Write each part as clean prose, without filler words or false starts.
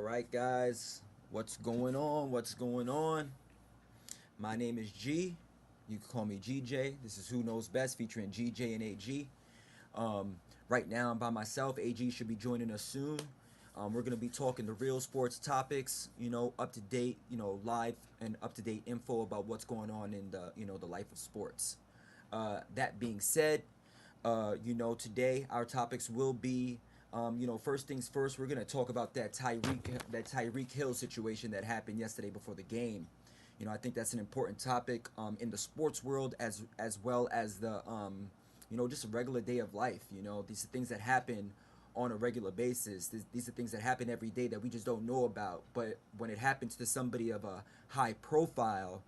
right, guys, what's going on? What's going on? My name is G. You can call me GJ. This is Who Knows Best featuring GJ and AG. Um, right now, I'm by myself. AG should be joining us soon. We're going to be talking the real sports topics, up to date, live and up to date info about what's going on in the life of sports. That being said, today our topics will be, first things first. We're gonna talk about that Tyreek Hill situation that happened yesterday before the game. I think that's an important topic in the sports world as well as the just a regular day of life. These are things that happen on a regular basis. These are things that happen every day that we just don't know about. But when it happens to somebody of a high profile,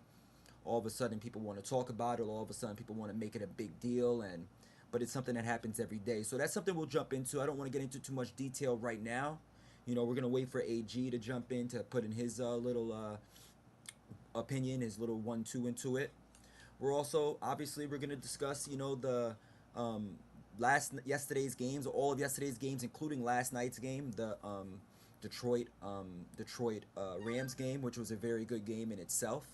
all of a sudden people want to talk about it. All of a sudden people want to make it a big deal, and but it's something that happens every day. So that's something we'll jump into. I don't want to get into too much detail right now. We're gonna wait for AG to jump in to put in his little opinion, his little 1-2 into it. We're gonna discuss the um, last yesterday's games, all of yesterday's games, including last night's game, the Detroit Rams game, which was a very good game in itself.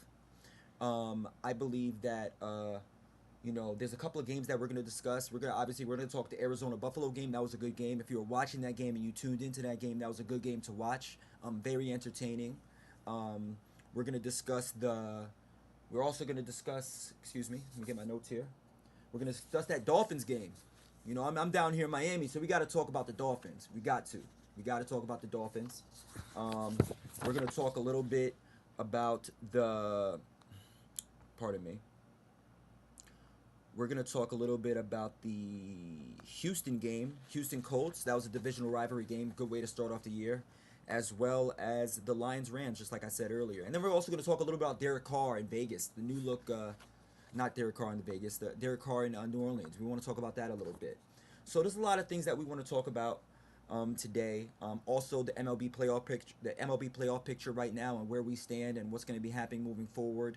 I believe that there's a couple of games that we're gonna discuss. We're gonna talk the Arizona Buffalo game. That was a good game. If you were watching that game and you tuned into that game, that was a good game to watch. Very entertaining. Um, we're gonna discuss the. We're also gonna discuss. Excuse me. Let me get my notes here. We're gonna discuss that Dolphins game. I'm down here in Miami, so we got to talk about the Dolphins. We got to. We got to talk about the Dolphins. Um, we're gonna talk a little bit about the. Pardon me. We're going to talk a little bit about the Houston game, Houston Colts. That was a divisional rivalry game. Good way to start off the year. As well as the Lions Rams, just like I said earlier. And then we're also going to talk a little about Derek Carr in Vegas. The new look, not Derek Carr in Vegas, the Derek Carr in New Orleans. We want to talk about that a little bit. So there's a lot of things that we want to talk about today. Also, the MLB playoff picture right now, and where we stand, and what's going to be happening moving forward,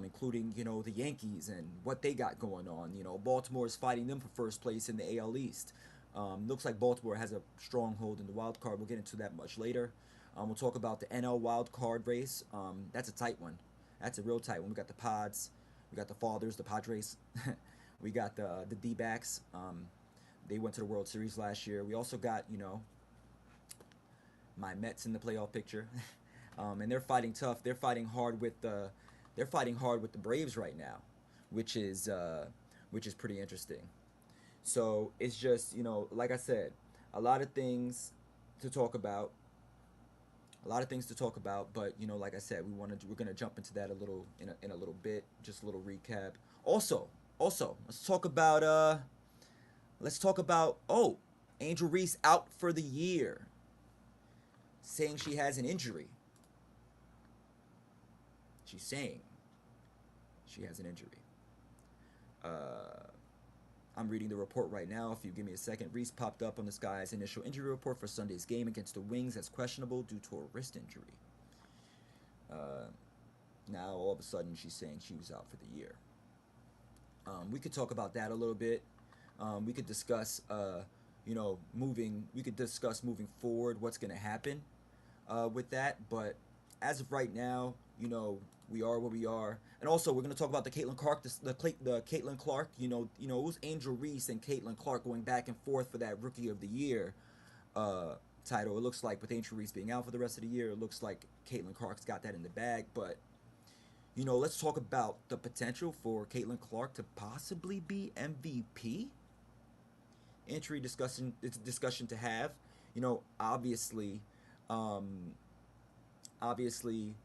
including the Yankees and what they got going on. Baltimore is fighting them for first place in the AL East. Looks like Baltimore has a stronghold in the wild card. We'll get into that much later. We'll talk about the NL wild card race. That's a tight one. That's a real tight one. We got the Pods, we got the Fathers, the Padres, we got the D-backs. They went to the World Series last year. We also got my Mets in the playoff picture, and they're fighting tough. They're fighting hard with the Braves right now, which is pretty interesting. So it's just like I said, a lot of things to talk about. A lot of things to talk about, but like I said, we're gonna jump into that a little in a little bit. Just a little recap. Also, let's talk about Angel Reese out for the year, saying she has an injury. She's saying she has an injury. Uh, I'm reading the report right now. If you give me a second, Reese popped up on this guy's initial injury report for Sunday's game against the Wings as questionable due to a wrist injury. Uh, Now all of a sudden she's saying she was out for the year. We could talk about that a little bit. We could discuss, moving. We could discuss moving forward what's going to happen with that. But as of right now, we are where we are. And also, we're going to talk about the Caitlin Clark, the Caitlin Clark. It was Angel Reese and Caitlin Clark going back and forth for that Rookie of the Year title. It looks like with Angel Reese being out for the rest of the year, it looks like Caitlin Clark's got that in the bag. But let's talk about the potential for Caitlin Clark to possibly be MVP. Entry discussion. It's a discussion to have. Obviously, um, obviously,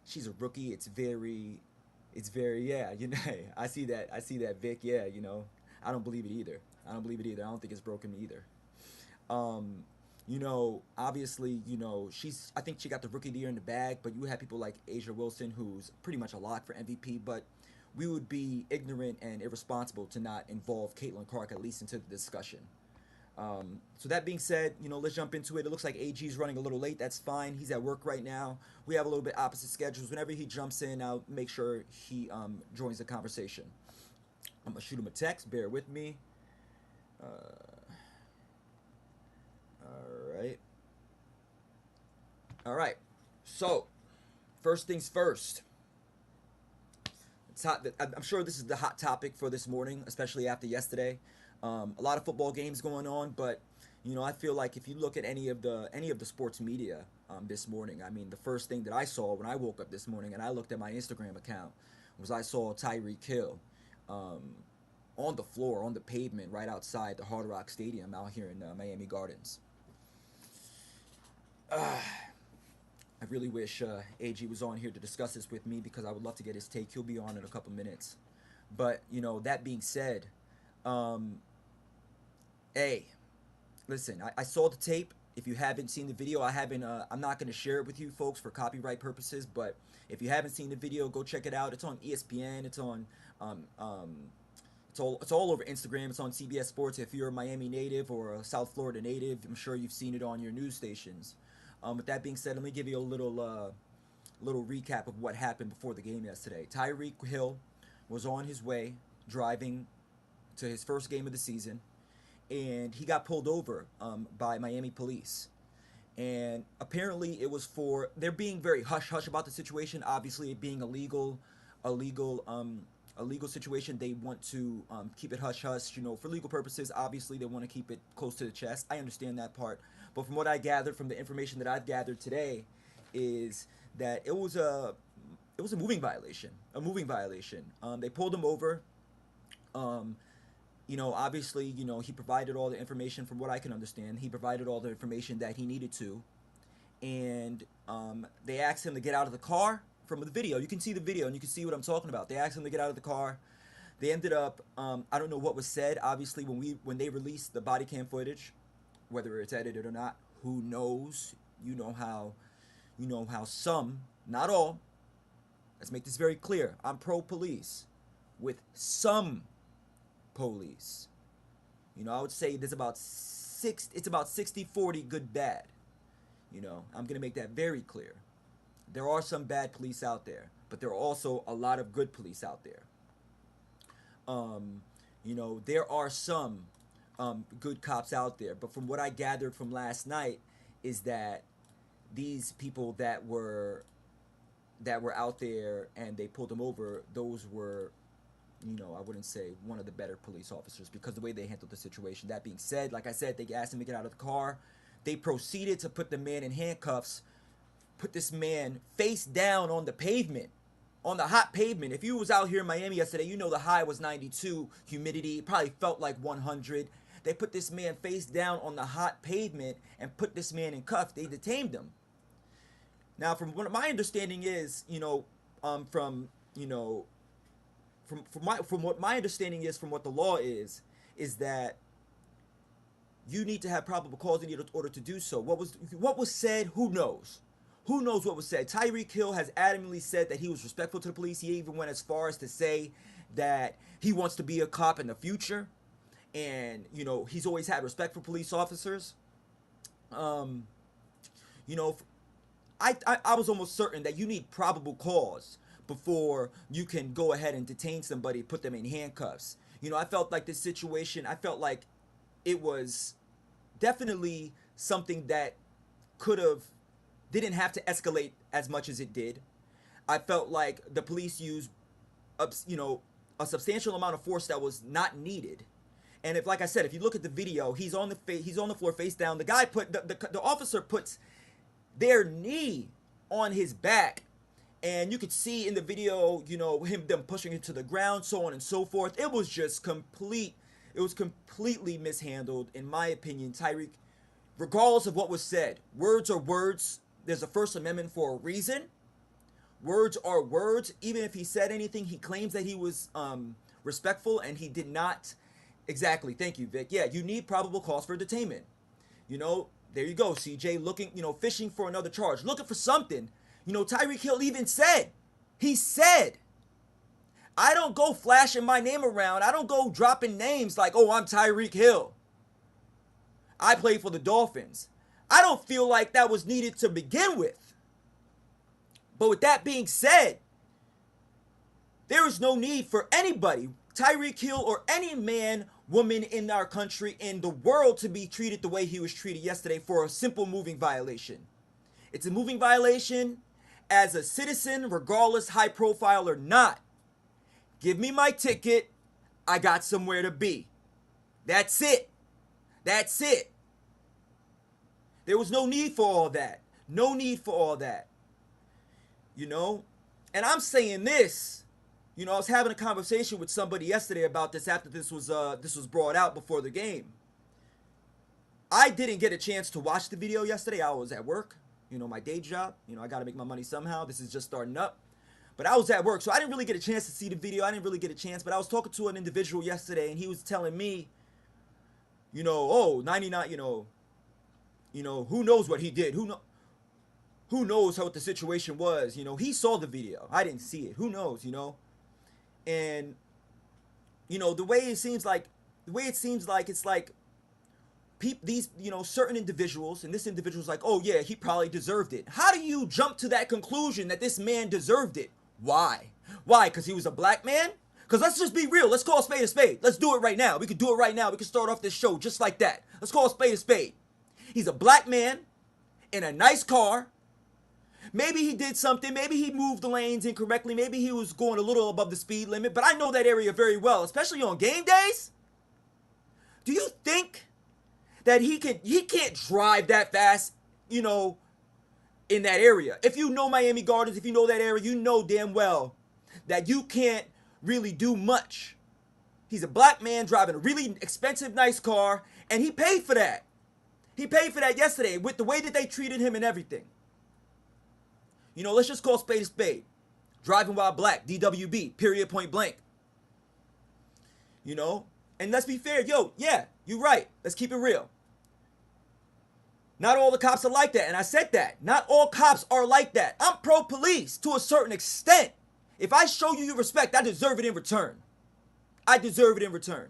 she's a rookie. It's very yeah. I see that Vic. Yeah, I don't believe it either. I don't think it's broken either. Um, obviously, I think she got the rookie of the year in the bag, but you have people like Asia Wilson, who's pretty much a lock for MVP. But we would be ignorant and irresponsible to not involve Caitlin Clark at least into the discussion. So that being said, let's jump into it. It looks like AG's running a little late. That's fine. He's at work right now. We have a little bit opposite schedules. Whenever he jumps in, I'll make sure he joins the conversation. I'm gonna shoot him a text. Bear with me. Uh, all right. All right. So, first things first. It's hot. I'm sure this is the hot topic for this morning, especially after yesterday. A lot of football games going on, but I feel like if you look at any of the sports media this morning, I mean, the first thing that I saw when I woke up this morning and I looked at my Instagram account was I saw Tyreek Hill um, on the floor, on the pavement, right outside the Hard Rock Stadium out here in Miami Gardens. I really wish AG was on here to discuss this with me because I would love to get his take. He'll be on in a couple minutes. But, that being said, um, hey, listen, I saw the tape. If you haven't seen the video, I'm not going to share it with you folks for copyright purposes. But if you haven't seen the video, go check it out. It's on ESPN. It's on, it's all over Instagram. It's on CBS Sports. If you're a Miami native or a South Florida native, I'm sure you've seen it on your news stations. With that being said, let me give you a little recap of what happened before the game yesterday. Tyreek Hill was on his way driving to his first game of the season, and he got pulled over by Miami police. And apparently, it was they're being very hush hush about the situation. Obviously, it being a legal situation. They want to keep it hush hush. For legal purposes. Obviously, they want to keep it close to the chest. I understand that part. But from what I gathered, from the information that I've gathered today, is that it was a moving violation. A moving violation. They pulled him over. Obviously, he provided all the information. From what I can understand, he provided all the information that he needed to. And they asked him to get out of the car. From the video, you can see the video and you can see what I'm talking about. They asked him to get out of the car. They ended up, I don't know what was said. Obviously, when they released the body cam footage, whether it's edited or not, who knows? You know how some, not all. Let's make this very clear. I'm pro police, with some police. I would say there's about it's about 60-40 good bad. I'm gonna make that very clear. There are some bad police out there, but there are also a lot of good police out there. There are some good cops out there, but from what I gathered from last night is that these people that were out there and they pulled them over, those were, I wouldn't say one of the better police officers because the way they handled the situation. That being said, like I said, they asked him to get out of the car. They proceeded to put the man in handcuffs, put this man face down on the pavement, on the hot pavement. If you was out here in Miami yesterday, the high was 92, humidity, it probably felt like 100. They put this man face down on the hot pavement and put this man in cuffs. They detained him. Now, from what my understanding is, from what my understanding is, from what the law is that you need to have probable cause in order to do so. What was said? Who knows? Who knows what was said? Tyreek Hill has adamantly said that he was respectful to the police. He even went as far as to say that he wants to be a cop in the future. And, he's always had respect for police officers. I was almost certain that you need probable cause before you can go ahead and detain somebody, put them in handcuffs. I felt like this situation, it was definitely something that didn't have to escalate as much as it did. I felt like the police used, a substantial amount of force that was not needed. And like I said, if you look at the video, he's on the floor face down. The guy the officer puts their knee on his back, and you could see in the video, them pushing him to the ground, so on and so forth. It was just completely mishandled, in my opinion. Tyreek, regardless of what was said, words are words. There's a First Amendment for a reason. Words are words. Even if he said anything, he claims that he was respectful, and he did not. Exactly. Thank you, Vic. Yeah, you need probable cause for detainment. There you go, CJ, looking, fishing for another charge, looking for something. Tyreek Hill even said, I don't go flashing my name around. I don't go dropping names like, oh, I'm Tyreek Hill. I play for the Dolphins. I don't feel like that was needed to begin with. But with that being said, there is no need for anybody, Tyreek Hill or any man, woman in our country, in the world, to be treated the way he was treated yesterday for a simple moving violation. It's a moving violation as a citizen, regardless high profile or not. Give me my ticket. I got somewhere to be. That's it. That's it. There was no need for all that. No need for all that. You know? And I'm saying this. You know, I was having a conversation with somebody yesterday about this after this was brought out before the game. I didn't get a chance to watch the video yesterday. I was at work. You know, my day job. You know, I got to make my money somehow. This is just starting up. But I was at work, so I didn't really get a chance to see the video. I didn't really get a chance. But I was talking to an individual yesterday, and he was telling me, you know, oh, 99, you know, who knows what he did? Who knows what the situation was? You know, he saw the video. I didn't see it. Who knows, you know? And, you know, the way it seems like it's like these, you know, certain individuals, and this individual's like, oh yeah, he probably deserved it. How do you jump to that conclusion that this man deserved it? Why? Why? Because he was a black man? Because let's just be real. Let's call a spade a spade. Let's do it right now. We can do it right now. We can start off this show just like that. Let's call a spade a spade. He's a black man in a nice car. Maybe he did something. Maybe he moved the lanes incorrectly. Maybe he was going a little above the speed limit. But I know that area very well, especially on game days. Do you think that he can't drive that fast, you know, in that area? If you know Miami Gardens, if you know that area, you know damn well that you can't really do much. He's a black man driving a really expensive, nice car, and he paid for that. He paid for that yesterday with the way that they treated him and everything. You know, let's just call spade a spade. Driving while black, DWB, period, point blank. You know? And let's be fair, yo, yeah, you're right. Let's keep it real. Not all the cops are like that, and I said that. Not all cops are like that. I'm pro-police to a certain extent. If I show you respect, I deserve it in return. I deserve it in return.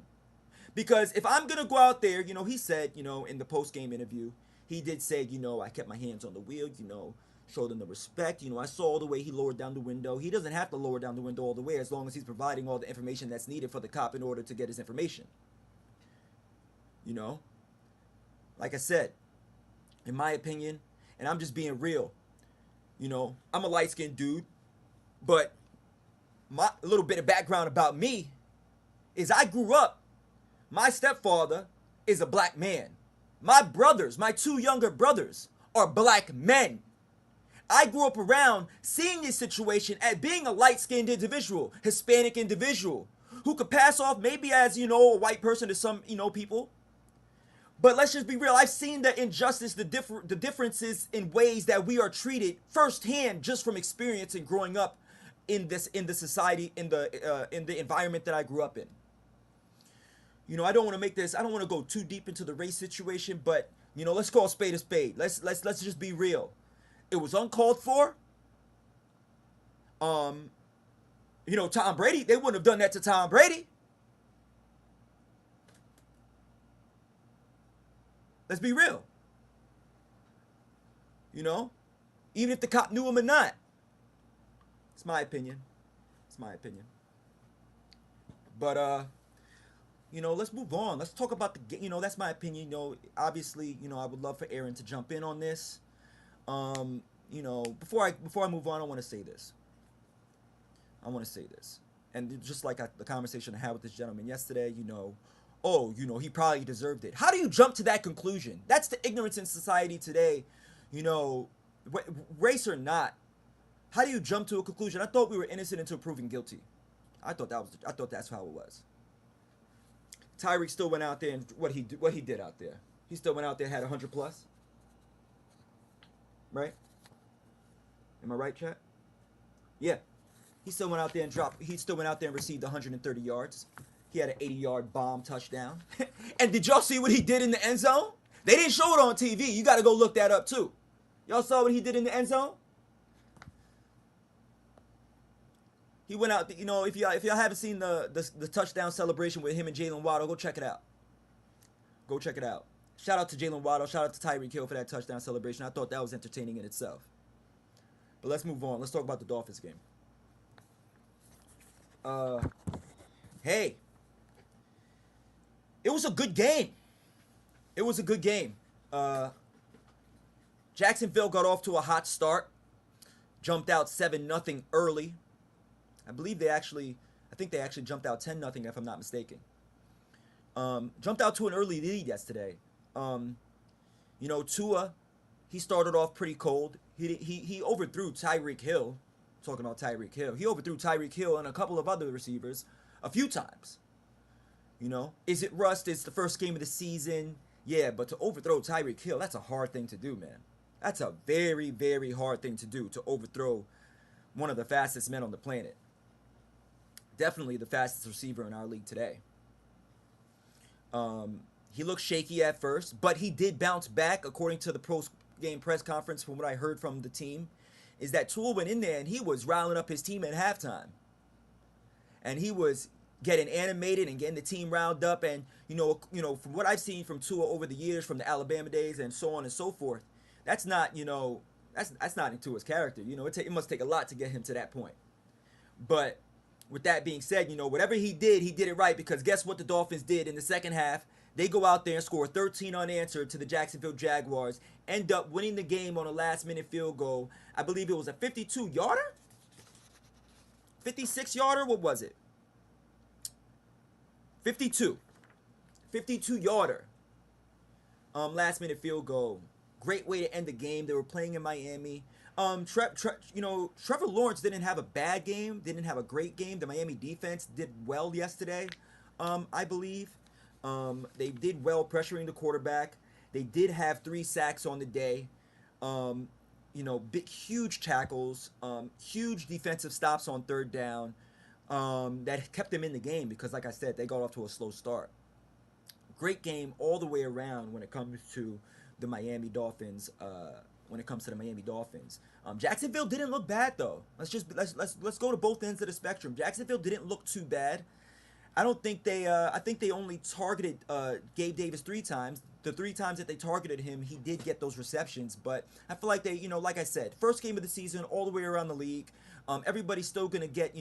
Because if I'm going to go out there, you know, he said, you know, in the post-game interview, he did say, you know, I kept my hands on the wheel, you know, showed him the respect. You know, I saw the way he lowered down the window. He doesn't have to lower down the window all the way as long as he's providing all the information that's needed for the cop in order to get his information. You know, like I said, in my opinion, and I'm just being real, you know, I'm a light-skinned dude, but a little bit of background about me is I grew up, my stepfather is a black man. My brothers, my two younger brothers, are black men. I grew up around seeing this situation as being a light-skinned individual, Hispanic individual, who could pass off maybe as, you know, a white person to some, you know, people. But let's just be real. I've seen the injustice, the differences in ways that we are treated firsthand just from experience and growing up in the society, in the environment that I grew up in. You know, I don't want to go too deep into the race situation, but, you know, let's call a spade a spade. Let's just be real. It was uncalled for. You know, Tom Brady, they wouldn't have done that to Tom Brady. Let's be real. You know, even if the cop knew him or not. It's my opinion. It's my opinion. But, you know, let's move on. Let's talk about the, you know, that's my opinion. You know, obviously, you know, I would love for Aaron to jump in on this. You know, before I move on, I want to say this. And just like the conversation I had with this gentleman yesterday, you know, oh, you know, he probably deserved it. How do you jump to that conclusion? That's the ignorance in society today. You know, race or not, how do you jump to a conclusion? I thought we were innocent until proven guilty. I thought that's how it was. Tyreek still went out there and what he did out there. He still went out there, had 100 plus. Right? Am I right, chat? Yeah. He still went out there and received 130 yards. He had an 80-yard bomb touchdown. And did y'all see what he did in the end zone? They didn't show it on TV. You got to go look that up too. Y'all saw what he did in the end zone? He went out, you know, if y'all haven't seen the touchdown celebration with him and Jalen Waddle, go check it out. Go check it out. Shout out to Jalen Waddle. Shout out to Tyreek Hill for that touchdown celebration. I thought that was entertaining in itself. But let's move on. Let's talk about the Dolphins game. Hey. It was a good game. It was a good game. Jacksonville got off to a hot start, jumped out 7-0 early. I think they actually jumped out 10-0 if I'm not mistaken. Jumped out to an early lead yesterday. Um, Tua, he started off pretty cold. He overthrew Tyreek Hill. Talking about Tyreek Hill, he overthrew Tyreek Hill and a couple of other receivers a few times. Is it rust? It's the first game of the season. Yeah, but to overthrow Tyreek Hill, that's a hard thing to do, man. That's a very, very hard thing to do, to overthrow one of the fastest men on the planet. Definitely the fastest receiver in our league today. He looked shaky at first, but he did bounce back, according to the post-game press conference. From what I heard from the team, is that Tua went in there and he was riling up his team at halftime. And he was getting animated and getting the team riled up. And from what I've seen from Tua over the years, from the Alabama days and so on and so forth, that's not that's not in Tua's character. It must take a lot to get him to that point. But with that being said, whatever he did it right, because guess what the Dolphins did in the second half? They go out there and score 13 unanswered to the Jacksonville Jaguars, end up winning the game on a last-minute field goal. I believe it was a 52-yarder? 56-yarder? What was it? 52. 52-yarder. Last-minute field goal. Great way to end the game. They were playing in Miami. Trevor Lawrence didn't have a bad game, didn't have a great game. The Miami defense did well yesterday, I believe. They did well pressuring the quarterback. They did have 3 sacks on the day. Huge tackles, huge defensive stops on third down, that kept them in the game because, like I said, they got off to a slow start. Great game all the way around when it comes to the Miami Dolphins. Jacksonville didn't look bad though. Let's go to both ends of the spectrum. Jacksonville didn't look too bad. I think they only targeted Gabe Davis 3 times. The 3 times that they targeted him, he did get those receptions. But I feel like they, like I said, first game of the season, all the way around the league. Everybody's still going to get,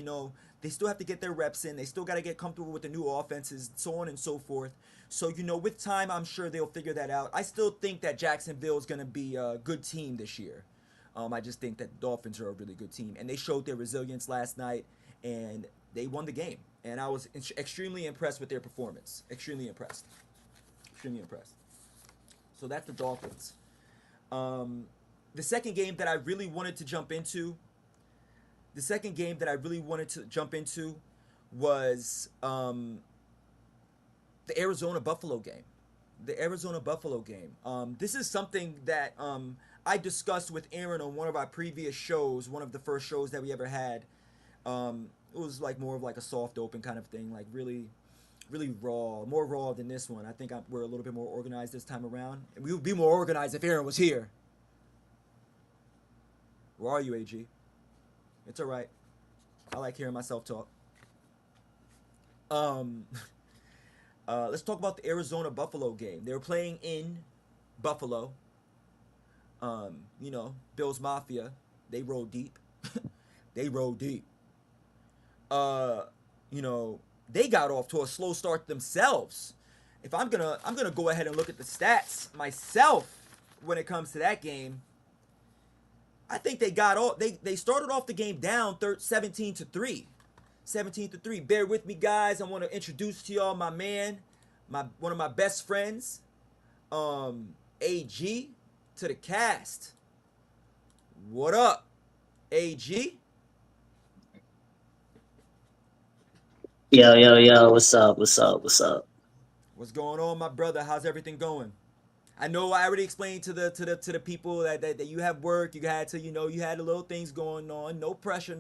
they still have to get their reps in. They still got to get comfortable with the new offenses, so on and so forth. So, with time, I'm sure they'll figure that out. I still think that Jacksonville is going to be a good team this year. I just think that the Dolphins are a really good team. And they showed their resilience last night, and they won the game. And I was extremely impressed with their performance. Extremely impressed. So that's the Dolphins. The second game that I really wanted to jump into was the Arizona-Buffalo game. This is something that I discussed with Aaron on one of our previous shows, one of the first shows that we ever had. It was like more of like a soft open kind of thing, like really, really raw, more raw than this one. I think we're a little bit more organized this time around. And we would be more organized if Aaron was here. Where are you, AG? It's all right. I like hearing myself talk. Let's talk about the Arizona-Buffalo game. They were playing in Buffalo. Bills Mafia. They roll deep. They got off to a slow start themselves. If I'm gonna go ahead and look at the stats myself when it comes to that game, I think they started off the game down 17-3. 17-3. Bear with me, guys. I want to introduce to y'all my man, one of my best friends, AG, to the cast. What up, AG? Yo, what's up? What's going on, my brother? How's everything going? I know I already explained to the people that you have work. You had to, you had a little things going on. No pressure.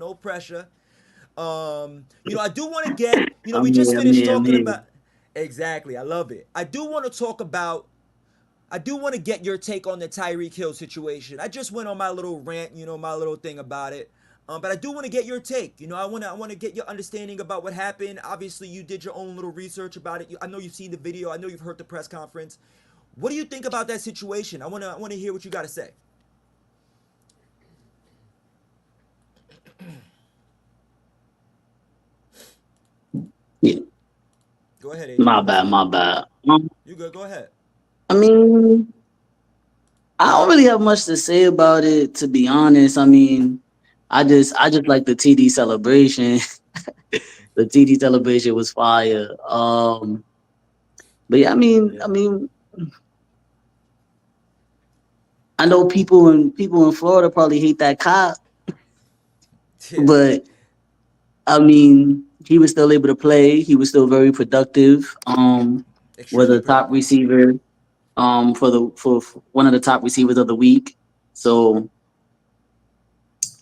I do want to get, we just finished talking about. Exactly, I love it. I do want to get your take on the Tyreek Hill situation. I just went on my little rant, my little thing about it. But I do want to get your take. I want to get your understanding about what happened. Obviously, you did your own little research about it. I know you've seen the video. I know you've heard the press conference. What do you think about that situation? I want to hear what you got to say. Yeah, Go ahead, AJ. my bad. You good? Go ahead. I mean, I don't really have much to say about it, to be honest. I mean, I just like the TD celebration. The TD celebration was fire. But yeah, Yeah. I know people in Florida probably hate that cop, Yeah. but I mean, he was still able to play. He was still very productive. Was Extremely a top productive. receiver. For one of the top receivers of the week. So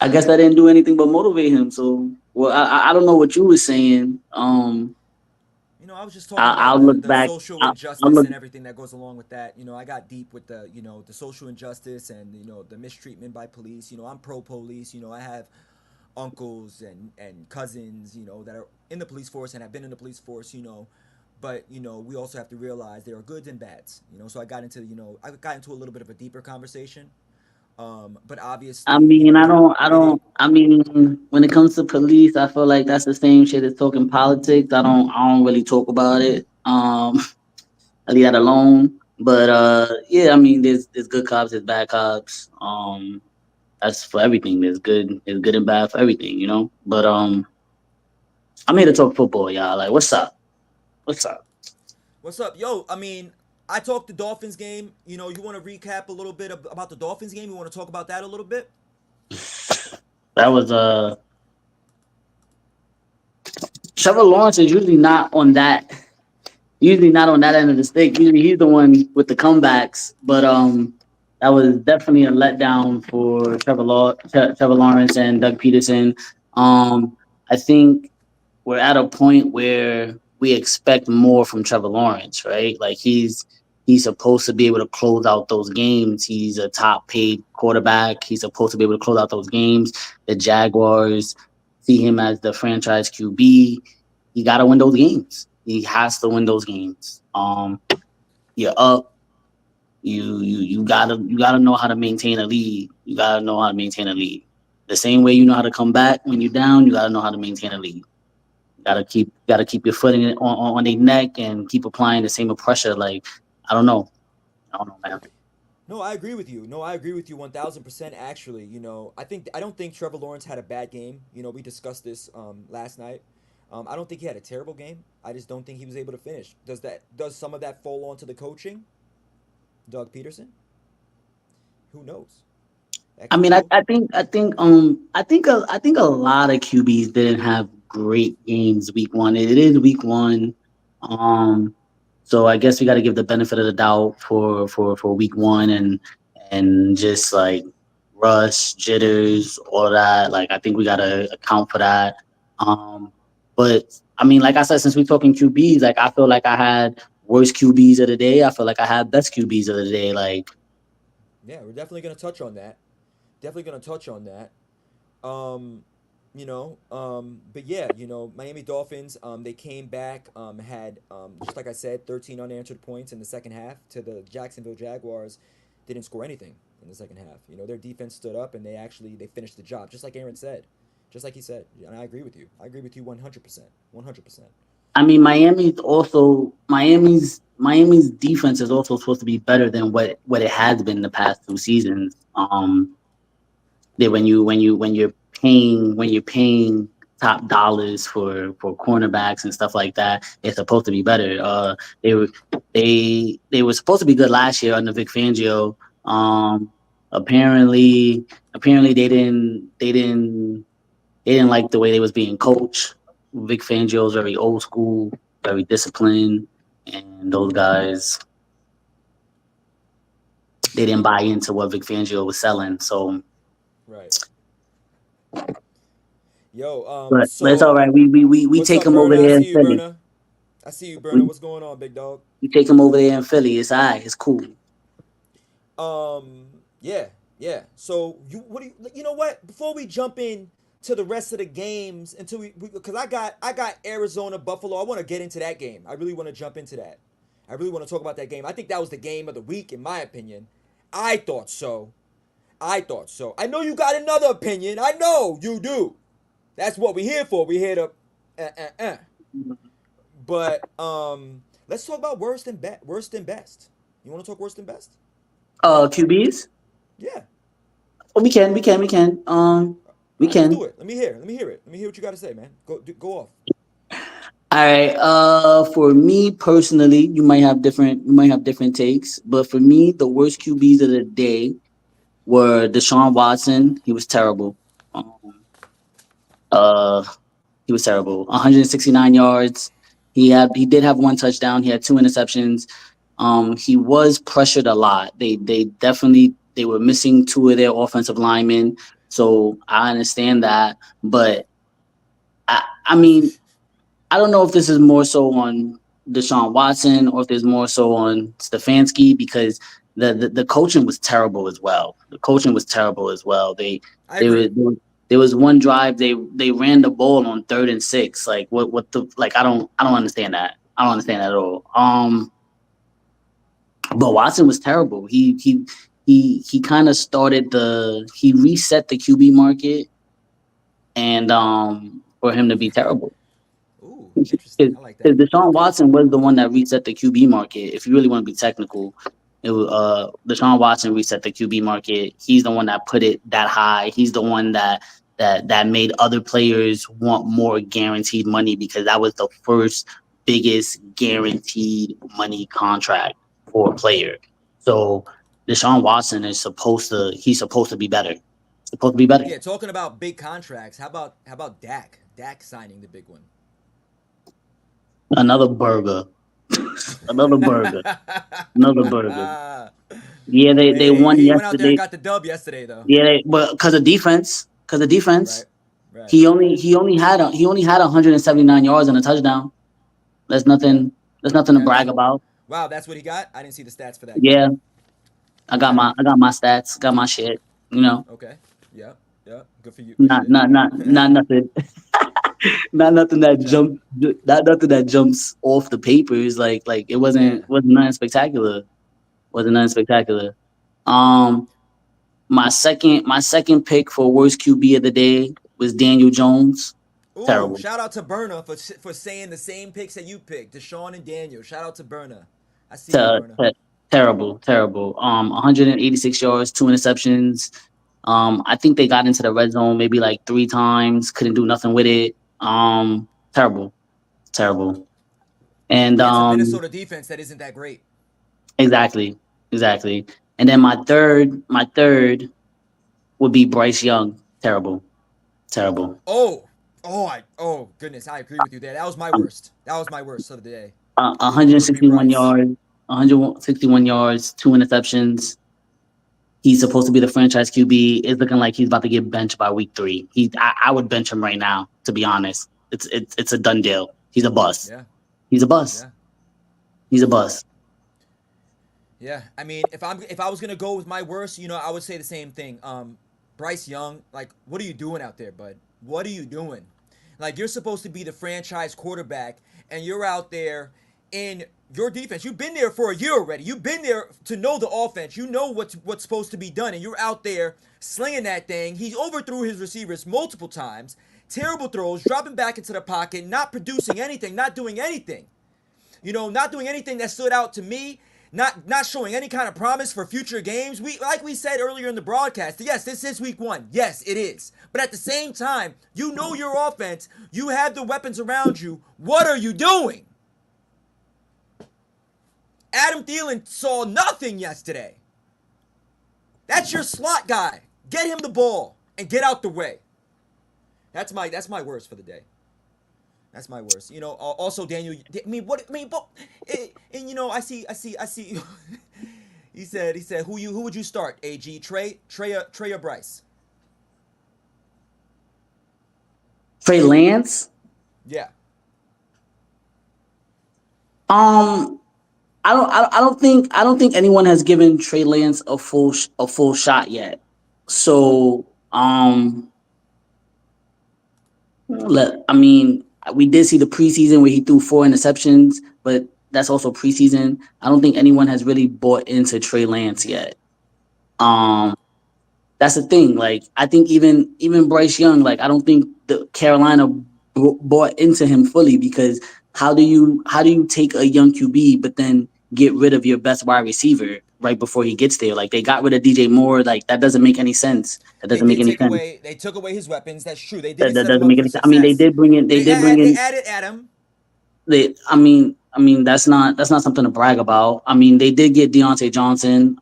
I guess I didn't do anything but motivate him. So well, I don't know what you were saying. I was just talking about I'll the look the back. social I'll injustice look. and everything that goes along with that. I got deep with the social injustice and the mistreatment by police. I'm pro police. I have uncles and cousins, that are in the police force and have been in the police force. But we also have to realize there are goods and bads. So I got into a little bit of a deeper conversation. But I obviously, mean, I it don't. I it don't. I mean, when it comes to police, I feel like that's the same shit as talking politics. I don't really talk about it. I leave that alone. But yeah, I mean, there's good cops, there's bad cops. That's for everything. There's good and bad for everything, you know. But I'm here to talk football, y'all. Like, what's up? What's up? What's up, yo? I talked the Dolphins game. You want to recap a little bit about the Dolphins game? You want to talk about that a little bit? That was Trevor Lawrence is usually not on that end of the stick. Usually he's the one with the comebacks. But that was definitely a letdown for Trevor Lawrence and Doug Peterson. I think we're at a point where we expect more from Trevor Lawrence, right? Like he's supposed to be able to close out those games. He's a top paid quarterback. He's supposed to be able to close out those games. The Jaguars see him as the franchise QB. He got to win those games. He has to win those games. You're up. You gotta know how to maintain a lead. You gotta know how to maintain a lead. The same way you know how to come back when you're down, you gotta know how to maintain a lead. Gotta keep your foot in it on their neck and keep applying the same pressure. Like I don't know, I don't know, man. No, I agree with you. No, I agree with you 1,000%. Actually, I don't think Trevor Lawrence had a bad game. We discussed this last night. I don't think he had a terrible game. I just don't think he was able to finish. Does some of that fall onto the coaching, Doug Peterson? Who knows? That I could mean, be I, open. I think a lot of QBs didn't have great games week one. It is week one, um, so I guess we got to give the benefit of the doubt for week one and just like rush jitters, all that. Like I think we got to account for that. Um, but I mean, like I said, since we're talking QBs, like I feel like I had worst QBs of the day. I feel like I had best QBs of the day. Like Yeah, we're definitely gonna touch on that. Definitely gonna touch on that. Um, but yeah, Miami Dolphins, they came back, had, just like I said, 13 unanswered points in the second half to the Jacksonville Jaguars. Didn't score anything in the second half. Their defense stood up and they finished the job, just like Aaron said, just like he said. And I agree with you. I agree with you 100%. 100%. I mean, Miami's defense is also supposed to be better than what it has been the past two seasons. That when you're paying top dollars for cornerbacks and stuff like that, it's supposed to be better. They were they were supposed to be good last year under Vic Fangio. Um, apparently they didn't like the way they was being coached. Vic Fangio is very old school, very disciplined, and those guys they didn't buy into what Vic Fangio was selling. So, Right. Yo, but it's all so right. We what's take up, him over Burner? I there see in you, Philly. Burner. I see you, Burner. We, What's going on, big dog? we take him over there in Philly. It's all right. It's cool. Yeah, yeah. So you know what? Before we jump in to the rest of the games, until because I got Arizona Buffalo. I want to get into that game. I really want to jump into that. I really want to talk about that game. I think that was the game of the week, in my opinion. I thought so. I thought so. I know you got another opinion. I know you do. That's what we're here for. We're here to, uh. But let's talk about worst and best. You want to talk worst and best? QBs. Yeah. Oh, we can. We All right, let's can. do it. Let me hear. Let me hear it. Let me hear what you got to say, man. Go off. All right. For me personally, you might have different takes, but for me, the worst QBs of the day were Deshaun Watson. He was terrible. Um, uh, he was terrible. 169 yards. He did have one touchdown. He had two interceptions. He was pressured a lot. They definitely they were missing two of their offensive linemen. So I understand that, but I mean I don't know if this is more so on Deshaun Watson or if there's more so on Stefanski because the coaching was terrible as well. The coaching was terrible as well. I They agree. were there was one drive they ran the ball on 3rd and 6. Like what the like I don't understand that. I don't understand that at all. But Watson was terrible. He kind of started he reset the QB market and for him to be terrible. Ooh, interesting. Because I like that. Deshaun Okay. Watson was the one that reset the QB market. If you really want to be technical, it was Deshaun Watson reset the QB market. He's the one that put it that high. He's the one that made other players want more guaranteed money because that was the first biggest guaranteed money contract for a player. So Deshaun Watson is supposed to be better. Supposed to be better. Yeah, talking about big contracts. How about Dak? Dak signing the big one. Another burger. Another burger. Another burger. Yeah, they Hey, won he went out there and yesterday. got the dub yesterday, though. Yeah, but because of defense, Right. Right. he only had 179 yards and a touchdown. That's Yeah. nothing. That's nothing to That's brag about. wow. That's what he got. I didn't see the stats for that game. Yeah, Okay. I got my stats, got my shit. You know, Okay. Yeah. Yeah. Good for you. Good not shit. not not not nothing, not nothing Good job. not nothing that jumps off the papers. Like it Yeah. wasn't nothing spectacular. Wasn't nothing spectacular. Um, my second pick for worst QB of the day was Daniel Jones. Ooh, Terrible. shout out to Berna for saying the same picks that you picked, Deshaun and Daniel. Shout out to Berna. I see you, Ter- Berna. ter- terrible. 186 yards, two interceptions. I think they got into the red zone maybe like three times. Couldn't do nothing with it. Terrible, terrible. And Against a Minnesota defense that isn't that great. exactly, exactly. And then my third would be Bryce Young. Terrible, terrible. Oh goodness, I agree with you there. That was my Um, worst. That was my worst of the day. It would be 161 Bryce. yards, 161 yards, two interceptions. He's supposed to be the franchise QB. It's looking like he's about to get benched by week 3. I would bench him right now. To be honest, it's a done deal. He's a bust. Yeah, He's a bust. yeah, He's a bust. yeah. I mean, if I was gonna go with my worst, I would say the same thing. Bryce Young, like, what are you doing out there, bud? What are you doing? Like, you're supposed to be the franchise quarterback, and you're out there in your defense. You've been there for a year already. You've been there to know the offense. You know what's supposed to be done, and you're out there slinging that thing. He overthrew his receivers multiple times. Terrible throws, dropping back into the pocket, not producing anything, not doing anything. Not doing anything that stood out to me, not showing any kind of promise for future games. Like we said earlier in the broadcast, yes, this is week 1. Yes, it is. But at the same time, you know your offense, you have the weapons around you. What are you doing? Adam Thielen saw nothing yesterday. That's your slot guy. Get him the ball and get out the way. That's my worst for the day. That's my worst. Also Daniel. I mean, what? I mean, but, and I see. he said, who would you start? Ag Trey or Bryce? Trey Lance. Yeah. Um, I don't think anyone has given Trey Lance a full shot yet. So I mean, we did see the preseason where he threw 4 interceptions, but that's also preseason. I don't think anyone has really bought into Trey Lance yet. Um, that's the thing. Like, I think even Bryce Young, like, I don't think the Carolina bought into him fully because how do you take a young QB, but then get rid of your best wide receiver right before he gets there. Like they got rid of DJ Moore. Like that doesn't make any sense. That They doesn't make did any take sense. away. They took away his weapons. That's true. They That, didn't that set him doesn't up make for any sense. I mean, they success. did bring in. They did bring They in. added Adam. I mean, that's not something to brag about. I mean, they did get Deontay Johnson.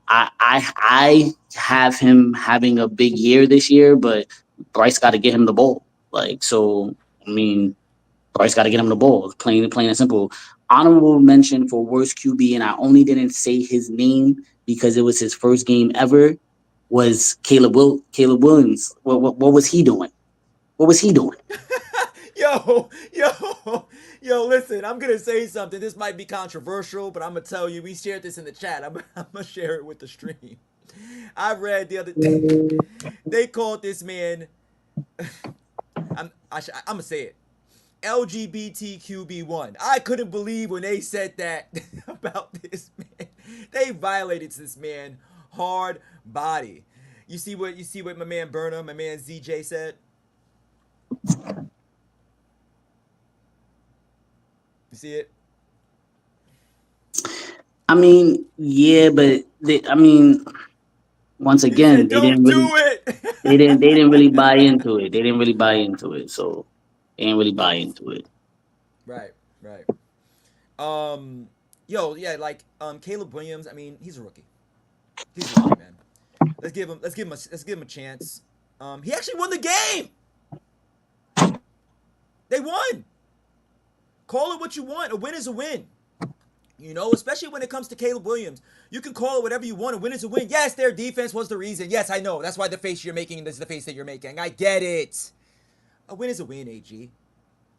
I have him having a big year this year, but Bryce got to get him the ball. Like so, I mean, Bryce got to get him the ball. Plain and simple. Honorable mention for worst QB, and I only didn't say his name because it was his first game ever. Was Caleb Williams? What was he doing? What was he doing? Yo. Listen, I'm gonna say something. This might be controversial, but I'm gonna tell you. We shared this in the chat. I'm gonna share it with the stream. I read the other day. They called this man. I'm gonna say it. LGBTQB1. I couldn't believe when they said that about this man. They violated this man hard body. You see what my man Burnham, my man ZJ said? You see it? I mean, yeah, but I mean, once He again, said, "Don't do it." they didn't really buy into it. They didn't really buy into it, so they didn't really buy into it. Right, right. Um, yeah, like Caleb Williams. I mean, he's a rookie. He's a rookie, man. Let's give him a chance. He actually won the game. They won. Call it what you want. A win is a win. Especially when it comes to Caleb Williams. You can call it whatever you want. A win is a win. Yes, their defense was the reason. Yes, I know. That's why the face you're making is the face that you're making. I get it. A win is a win, AG.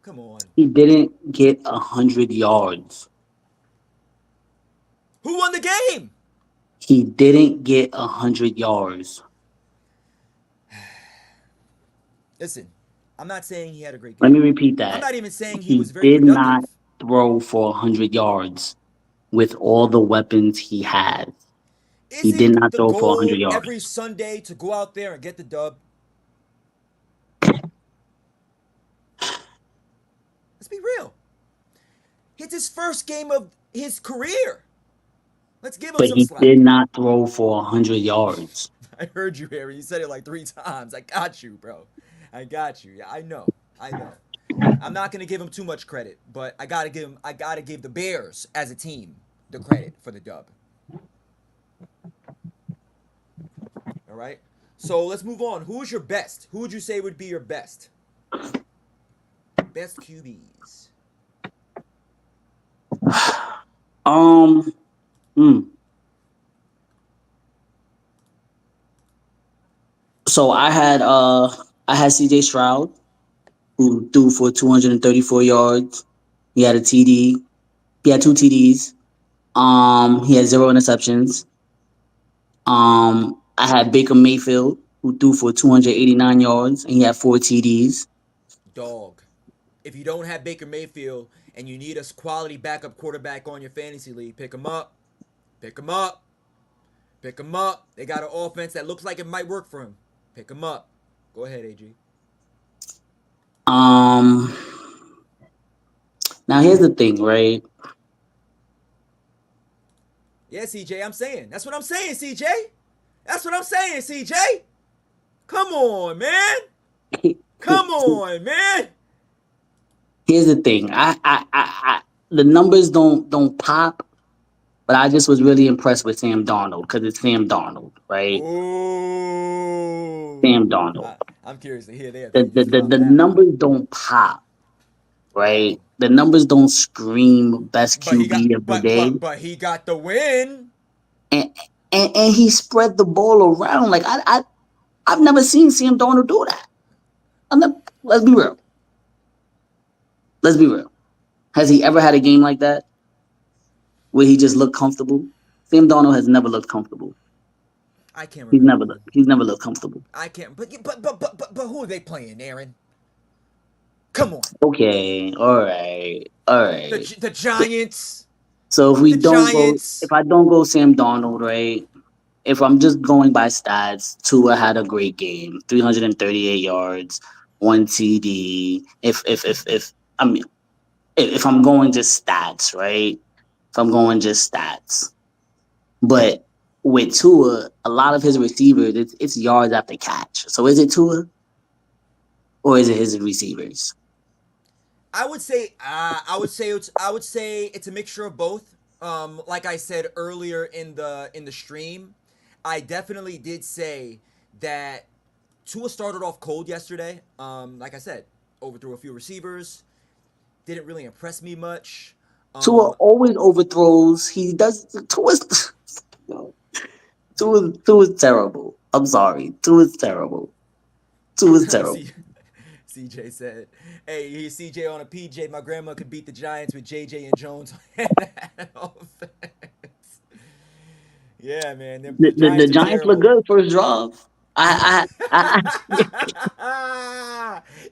Come on. He didn't get 100 yards. Who won the game? He didn't get 100 yards. Listen, I'm not saying he had a great Let game. me repeat I'm that. not even saying he He was very did not productive. throw for 100 yards with all the weapons he had. He did Isn't not the throw for 100 goal every yards. Sunday to go out there and get the dub? Let's be real. It's his first game of his career. Let's give him But some he did slack. not throw for 100 yards. I heard you, Harry. You said it like 3 times. I got you, bro. I got you. Yeah, I know. I know. I'm not gonna give him too much credit, but I gotta give the Bears as a team the credit for the dub. All right. So let's move on. Who is your best? Who would you say would be your best? Best QBs. Um, hmm. So I had CJ Stroud who threw for 234 yards. He had a TD. He had two TDs. He had zero interceptions. I had Baker Mayfield who threw for 289 yards and he had four TDs. Dog. If you don't have Baker Mayfield and you need a quality backup quarterback on your fantasy league, pick him up. Pick him up. Pick him up. They got an offense that looks like it might work for him. Pick him up. Go ahead, AG. Um, Now here's the thing, right? Yeah, CJ, I'm saying. That's what I'm saying, CJ. That's what I'm saying, CJ. Come on, man. Come on, man. Here's the thing. The numbers don't pop, but I just was really impressed with Sam Darnold because it's Sam Darnold, right? Ooh. Sam Darnold. I'm curious to hear their The the opinions the, about the that. numbers don't pop, right? Oh. The numbers don't scream best But he got QB of the day, but he got the win. and and he spread the ball around. Like I've never seen Sam Darnold do that. Let's be real. Let's be real. Has he ever had a game like that where he just looked comfortable? Sam Darnold has never looked comfortable. I can't He's remember never one. looked. He's never looked comfortable. I can't. But who are they playing, Aaron? Come on. Okay, all The right. the Giants. So The if Giants. I don't go Sam Darnold, right? If I'm just going by stats, Tua had a great game, 338 yards, one TD. If I mean, if I'm going just stats, right? So I'm going just stats. But with Tua, a lot of his receivers, it's yards after catch. So is it Tua or is it his receivers? I would say it's a mixture of both. Like I said earlier in the stream, I definitely did say that Tua started off cold yesterday. Like I said, overthrew a few receivers, didn't really impress me much. Tua Um, always overthrows. He does Tua's Tua's terrible. I'm sorry. Tua's terrible. Tua's terrible. see, CJ said, "Hey, here's CJ on a PJ. My grandma could beat the Giants with JJ and Jones on that offense." Yeah, man, the The Giants are Giants look terrible. good first drive. I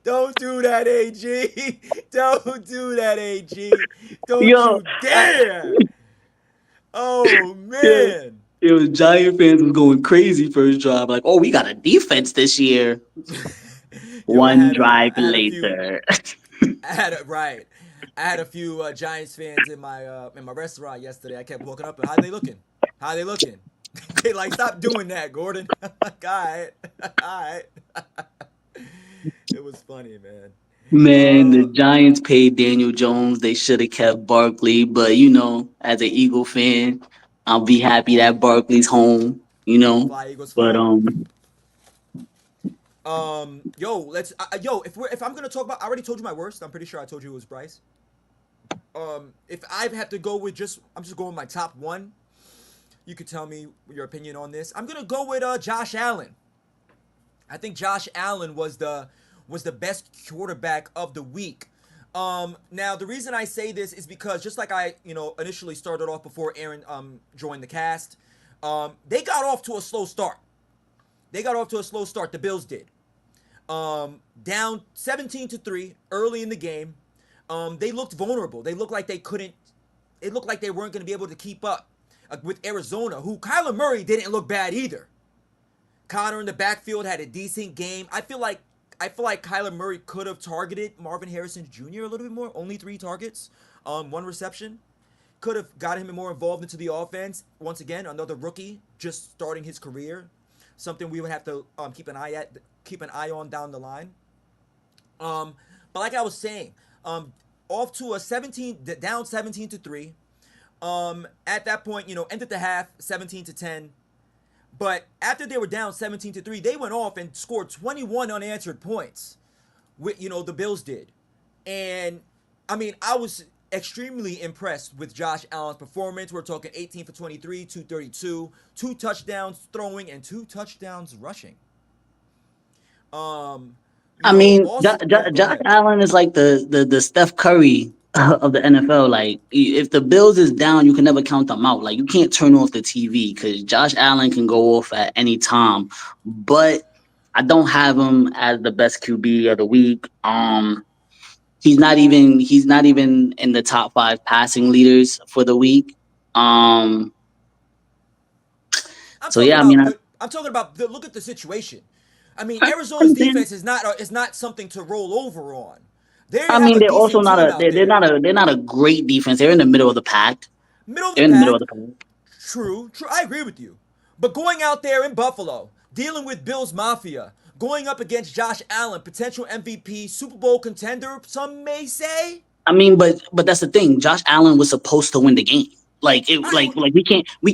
Don't do that, AG. Don't do that, AG. Don't yo, you I, dare. Oh, yeah, man. Giant fans was going crazy first drive. Like, oh, we got a defense this year. Yo, One drive I had a few later. I had a right. I had a few Giants fans in my restaurant yesterday. I kept walking up and how they looking? How they looking? They like stop doing that, Gordon. Like, all right, all right. It was funny, man. Man, the Uh, Giants paid Daniel Jones. They should have kept Barkley, but as an Eagle fan, I'll be happy that Barkley's home. Fly Eagles But fly. Yo, if I'm gonna talk about, I already told you my worst. I'm pretty sure I told you it was Bryce. If I have to go with I'm just going with my top one. You could tell me your opinion on this. I'm gonna go with Josh Allen. I think Josh Allen was the best quarterback of the week. Now the reason I say this is because just like I initially started off before Aaron joined the cast, they got off to a slow start. They got off to a slow start. The Bills did. Down 17-3 early in the game. They looked vulnerable. They looked like they couldn't. It looked like they weren't going to be able to keep up with Arizona, who Kyler Murray didn't look bad either. Connor in the backfield had a decent game. I feel like Kyler Murray could have targeted Marvin Harrison Jr. a little bit more. Only 3 targets, one reception. Could have got him more involved into the offense. Once again, another rookie just starting his career. Something we would have to keep an eye on down the line. But like I was saying, off to a 17 down 17-3. At that point, ended the half 17-10. But after they were down 17-3, they went off and scored 21 unanswered points. The Bills did. And I mean, I was extremely impressed with Josh Allen's performance. We're talking 18 for 23, 232, 2 touchdowns throwing and 2 touchdowns rushing. Um, I mean, also, go Josh ahead. Allen is like the Steph Curry of the NFL. Like, if the Bills is down, you can never count them out. Like, you can't turn off the TV because Josh Allen can go off at any time. But I don't have him as the best QB of the week. He's not even in the top 5 passing leaders for the week. Um, I'm so talking yeah, I mean, about the. I'm talking about the. Look at the situation. I mean, I Arizona's understand. defense is not something to roll over on. They I have mean, a they're also decent not team a out there. they're not a great defense. They're in the middle of the pack. Middle of the They're in the middle of pack. the pack. True, true. I agree with you. But going out there in Buffalo, dealing with Bills Mafia, going up against Josh Allen, potential MVP, Super Bowl contender, some may say. I mean, but that's the thing. Josh Allen was supposed to win the game. I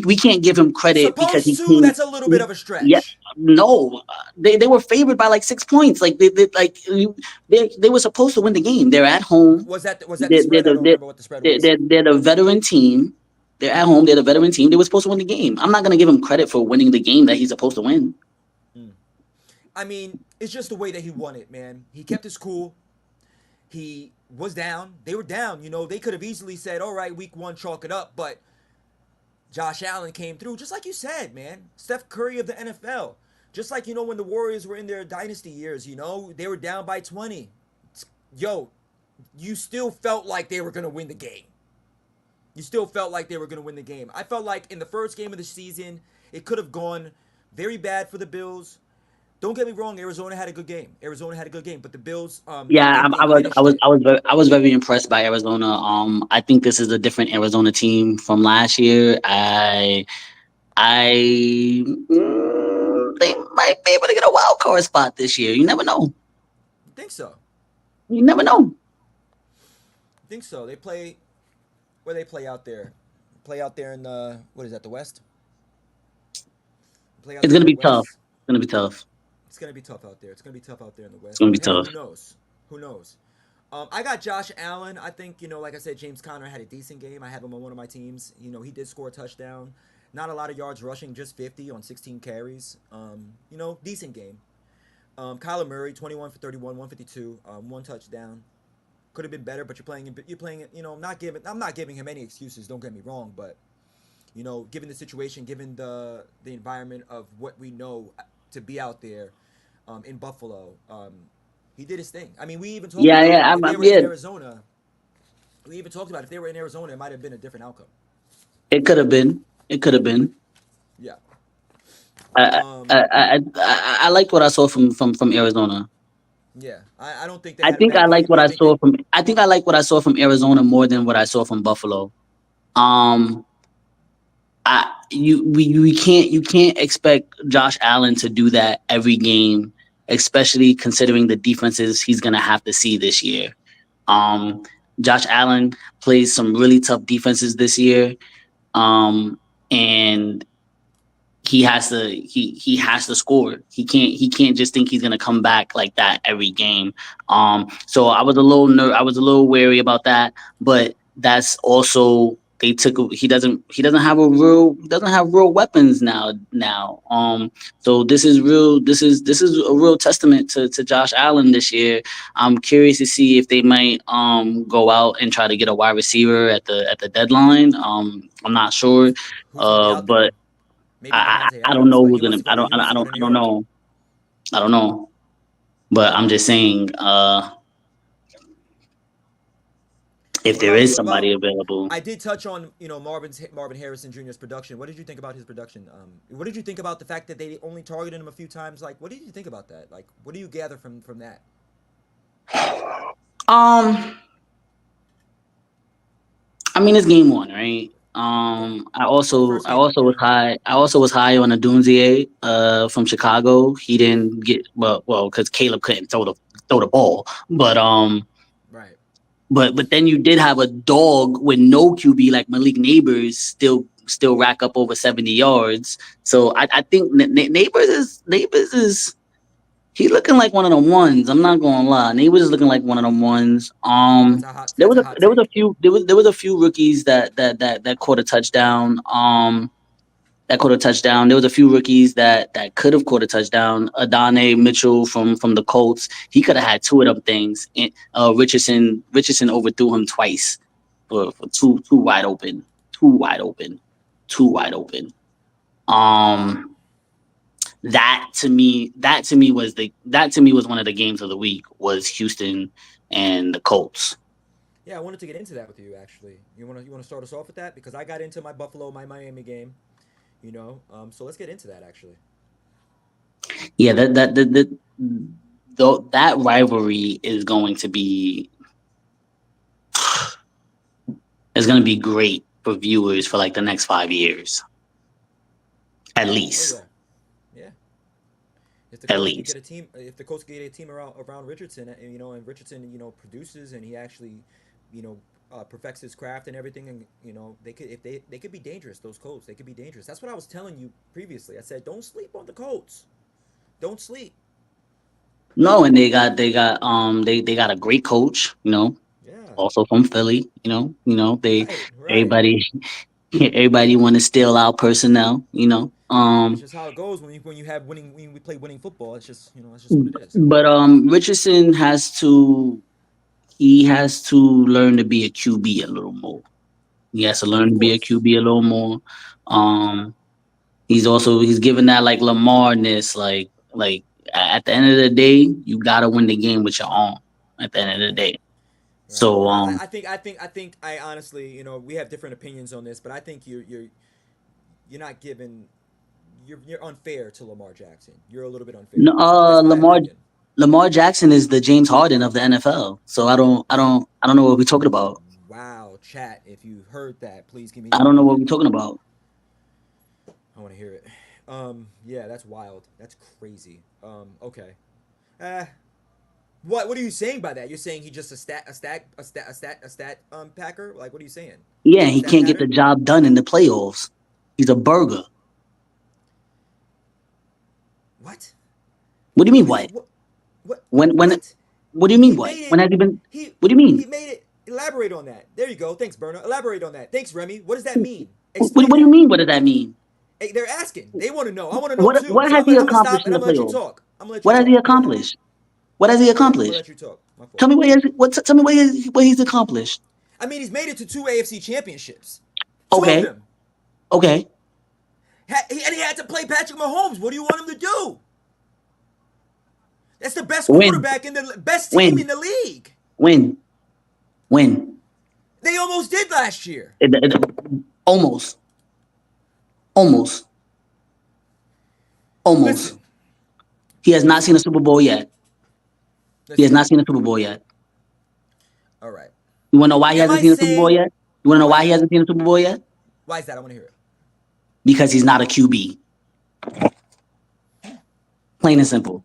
We can't give him credit because supposed he to. came. That's a little bit of a Yeah, stretch. no, they were favored by like 6 points. They were supposed to win the game. They're at home. Was that the They're spread? I don't remember what the spread was. they're the veteran team. They're at home. They're the veteran team. They were supposed to win the game. I'm not gonna give him credit for winning the game that he's supposed to win. I mean, it's just the way that he won it, man. He kept his cool. He was down. They were down. They could have easily said, all right, week one, chalk it up. But Josh Allen came through, just like you said, man. Steph Curry of the NFL. Just like, when the Warriors were in their dynasty years, they were down by 20. Yo, you still felt like they were going to win the game. You still felt like they were going to win the game. I felt like in the first game of the season, it could have gone very bad for the Bills. Don't get me wrong. Arizona had a good game. Arizona had a good game, but the Bills, Yeah, they finished it. I was very impressed by Arizona. I think this is a different Arizona team from last year. They might be able to get a wild card spot this year. You never know. I think so. You never know. I think so. They play where they play out there. Play out there in the what is that? The West. Play out It's there in gonna the be tough. West. It's gonna be tough. It's gonna be tough out there. It's gonna be tough out there in the It's West. gonna be But hey, tough. who knows? Who knows? I got Josh Allen. I think like I said, James Conner had a decent game. I have him on one of my teams. He did score a touchdown. Not a lot of yards rushing, just 50 on 16 carries. Decent game. Kyler Murray, 21 for 31, 152, one touchdown. Could have been better, but you're playing. You're playing. I'm not giving him any excuses. Don't get me wrong, but given the situation, given the environment of what we know to be out there in Buffalo, he did his thing. I mean, we even talked Yeah, about yeah, if they were in yeah. Arizona. We even talked about if they were in Arizona, it might have been a different outcome. It could have been. It could have been. Yeah. I, Um. I liked what I saw from Arizona. Yeah. I don't think they had a I bad like game. what I I think they. saw from. I think I like what I saw from Arizona more than what I saw from Buffalo. Um, you can't expect Josh Allen to do that every game, especially considering the defenses he's gonna have to see this year. Um, Josh Allen plays some really tough defenses this year. And he has to score. He can't just think he's gonna come back like that every game. So I was a little wary about that, but that's also he doesn't have real weapons now. So this is a real testament to Josh Allen this year. I'm curious to see if they might go out and try to get a wide receiver at the deadline. I'm not sure. Who's going to be out there? But Maybe Devontae I don't Adams, know but who's gonna. he wants to go to New I don't York. know. I don't know. But I'm just saying, if there is What about? somebody available, I did touch on Marvin Harrison Jr.'s production. What did you think about his production? What did you think about the fact that they only targeted him a few times? Like, what did you think about that? Like, what do you gather from that? um, I mean it's game one, right? Yeah, first game. Yeah, I also was high on Adunzie, from Chicago. He didn't get because Caleb couldn't throw the ball, right. but then you did have a dog with no QB like Malik Neighbors still rack up over 70 yards. So I think Neighbors is he looking like one of them ones. I'm not gonna lie. Neighbors is looking like one of them ones. That's a hot take. There was a few rookies that caught a touchdown. That caught a touchdown. There was a few rookies that could have caught a touchdown. Adonai Mitchell from the Colts, he could have had two of them things. And, Richardson overthrew him twice for two wide open, two wide open, two wide open. Um, that to me was one of the games of the week was Houston and the Colts. Yeah, I wanted to get into that with you. Actually, you want to start us off with that because I got into my Miami game. So let's get into that actually. Yeah, that rivalry is going to be great for viewers for like the next 5 years, at Oh least, yeah, yeah. at least. If the Colts could get a team around Richardson, and Richardson, produces and he actually, perfects his craft and everything, and they could if they could be dangerous. Those Colts, they could be dangerous. That's what I was telling you previously. I said, don't sleep on the Colts. Don't sleep. No, and they got a great coach, Yeah. also from Philly. They Right. Right. everybody everybody want to steal our personnel. It's just how it goes when you have winning when we play winning football. It's just that's just what it is. But Richardson has to learn to be a QB a little more. He has to learn Of to be a course. QB a little more. Um, he's given that like Lamar-ness, like at the end of the day, you gotta win the game with your arm. At the end of the Right. day, Right. so And I honestly, we have different opinions on this, but I think you're not giving you're unfair to Lamar Jackson. You're a little bit unfair. No, That's my Lamar opinion. Lamar Jackson is the James Harden of the NFL. So I don't know what we're talking about. Wow, chat. If you heard that, please give me I your don't know what opinion. we're talking about. I want to hear it. Yeah, that's wild. That's crazy. Okay. Uh, what are you saying by that? You're saying he just a stat packer? Like, what are you saying? Yeah, he Stat can't get the pattern? job done in the playoffs. He's a burger. What? What do you mean? Wait, What? When? what? What do you mean? He What? made When it. has he been? He What do you mean? he made it. Elaborate on that. There you go. Thanks, Berna. Elaborate on that. Thanks, Remy. What does that mean? Explain What do you that. mean? What does that mean? Hey, they're asking. They want to know. I want to know too. What So has I'm he gonna, I'm gonna stop accomplished in and the I'm gonna let you playoffs? talk. I'm gonna let you What has he talk. Go ahead. accomplished? What has he I'm gonna accomplished? let you talk. My fault. Tell me tell me what he's accomplished. I mean, he's made it to two AFC championships. Two of Okay, them. okay. And he had to play Patrick Mahomes. What do you want him to do? That's the best Win, quarterback in the best team in win, the league. win, win. They almost did last year. Almost, almost, almost. Listen, He has not seen listen, a Super Bowl yet. He has listen. not seen a Super Bowl yet. All right. You want to know why he Am hasn't I seen a Super Bowl saying yet? You want to know why is why he that? hasn't seen a Super Bowl yet? Why is that? I want to hear it. Because he's not a QB. Plain and simple.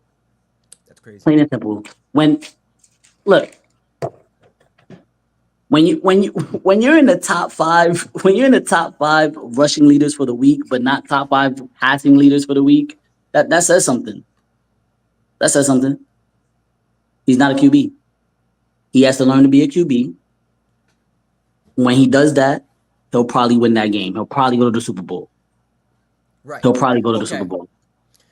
That's crazy. Plain and simple. When look, when you're in the top five, when you're in the top five rushing leaders for the week, but not top five passing leaders for the week, that says something. That says something. He's not a QB. He has to learn to be a QB. When he does that, he'll probably win that game. He'll probably go to the Super Bowl. Right. He'll probably go to the Super Okay. Bowl.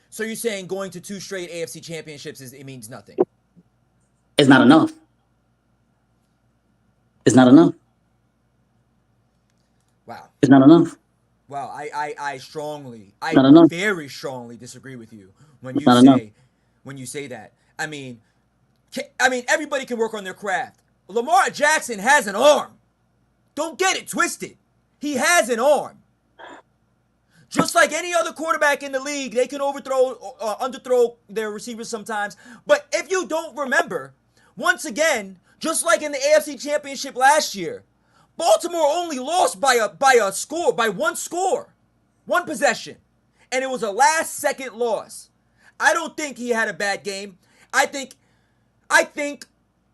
So you're saying going to two straight AFC championships is it means nothing? It's not enough. It's not enough. Wow. It's not enough. Wow. I strongly, It's I not enough. very strongly disagree with you It's not enough. when you say that. I mean everybody can work on their craft. Lamar Jackson has an arm. Don't get it twisted. He has an arm. Just like any other quarterback in the league, they can underthrow their receivers sometimes. But if you don't remember, once again, just like in the AFC Championship last year, Baltimore only lost by one score, one possession, and it was a last second loss. I don't think he had a bad game. I think I think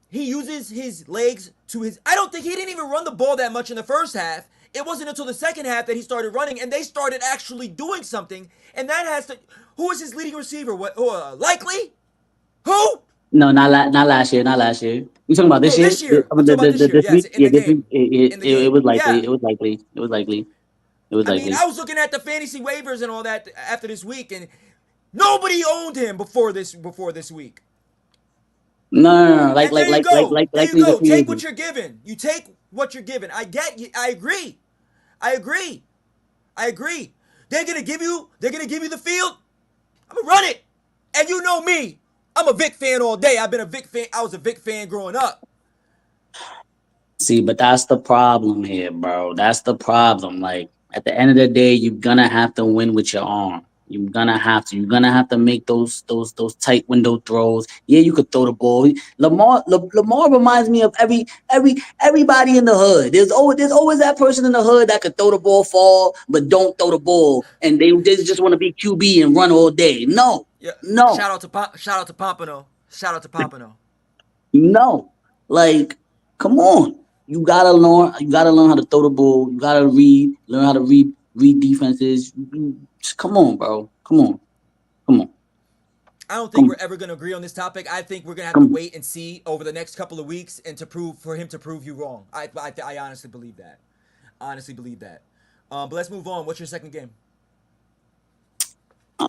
he uses his legs to his. I don't think he didn't even run the ball that much in the first half. It wasn't until the second half that he started running, and they started actually doing something. And that has to. Who is his leading receiver? What? Likely? Who? No, not last year. Not last year. You talking about this No, year? this year. I'm talking about this year. This Yes, week? in Yeah, the this week. game. In the It game. was likely. Yeah. It was likely. It was likely. It was I mean, likely. I was looking at the fantasy waivers and all that after this week, and nobody owned him before this week. No. And there you go. There you Likely the go. free Take what agent. you're given. You take what you're given. I get you. I agree. I agree. I agree. They're gonna give you the field. I'm gonna run it. And you know me. I'm a Vic fan all day. I've been a Vic fan. I was a Vic fan growing up. See, but that's the problem here, bro. That's the problem. Like at the end of the day, you're gonna have to win with your arm. You're gonna have to. You're gonna have to make those tight window throws. Yeah, you could throw the ball. Lamar reminds me of everybody in the hood. There's always that person in the hood that could throw the ball fall, but don't throw the ball, and they just want to be QB and run all day. No, Yeah. no, Shout out to Pompano. Shout out to Pompano. no. Like, come on. You gotta learn how to throw the ball. You gotta learn how to read defenses. Just come on, bro. Come on, I don't think come we're on, ever going to agree on this topic. I think we're going to have to come on. wait and see over the next couple of weeks and to prove for him to prove you wrong. I honestly believe that. Honestly believe that. But let's move on. What's your second game?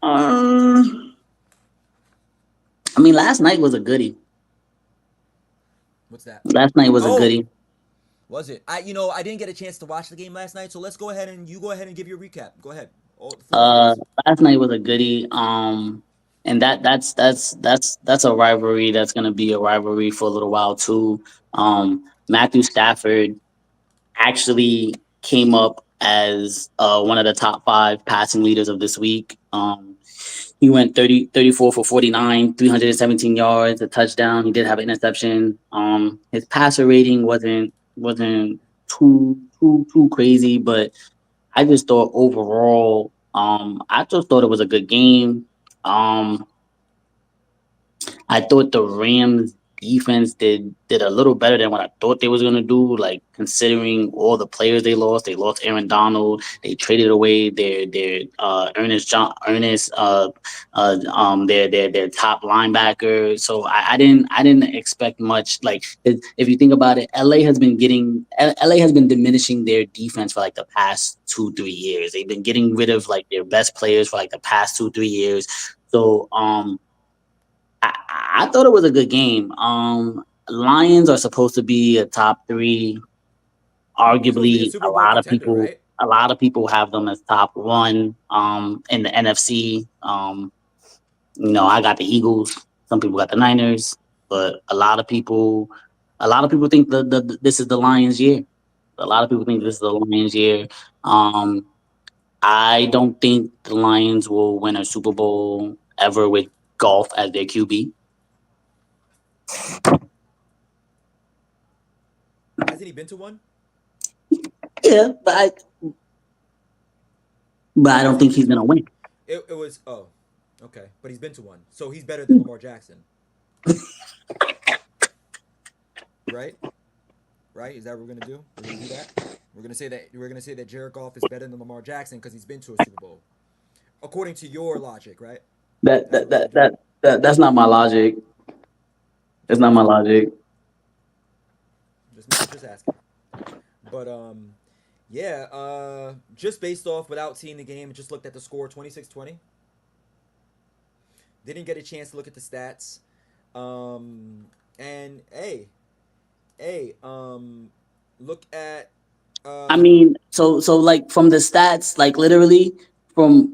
Um, I mean, last night was a goodie. What's that? Last night was a Oh, goodie. was it? I didn't get a chance to watch the game last night, so let's go ahead and you go ahead and give your recap. Go ahead. All, the floor is Uh, yours. Last night was a goodie. And that's a rivalry that's gonna be a rivalry for a little while too. Matthew Stafford actually came up as one of the top five passing leaders of this week. Um, he went 34 for 49, 317 yards, a touchdown. He did have an interception. His passer rating wasn't too crazy, but I just thought overall, I just thought it was a good game. Um, I thought the Rams defense did a little better than what I thought they was gonna do. Like considering all the players they lost Aaron Donald, they traded away their Ernest their top linebacker. So I didn't expect much. Like if you think about it, LA has been diminishing their defense for like the past 2-3 years. They've been getting rid of like their best players for like the past 2-3 years. So I, I thought it was a good game. Lions are supposed to be a top three. Supposed to be a Arguably, Super Bowl contender, right? a lot of people have them as top one. In the NFC. I got the Eagles. Some people got the Niners, but a lot of people think this is the Lions' year. A lot of people think this is the Lions' year. Um, I don't think the Lions will win a Super Bowl ever with golf as their QB. Hasn't he been to one? Yeah, but I Or has don't he think been he's to gonna one? win. It was okay, but he's been to one, so he's better than Lamar Jackson, right? Right? Is that what we're gonna do? We're gonna do that. We're gonna say that Jared Goff is better than Lamar Jackson because he's been to a Super Bowl, according to your logic, right? That That's that what we're gonna that do. that, that's not my logic. That's Just not my asking. logic. Just asking. But yeah. Just based off without seeing the game, just looked at the score 26-20. Didn't get a chance to look at the stats. And look at I uh mean, so like from the stats, like literally from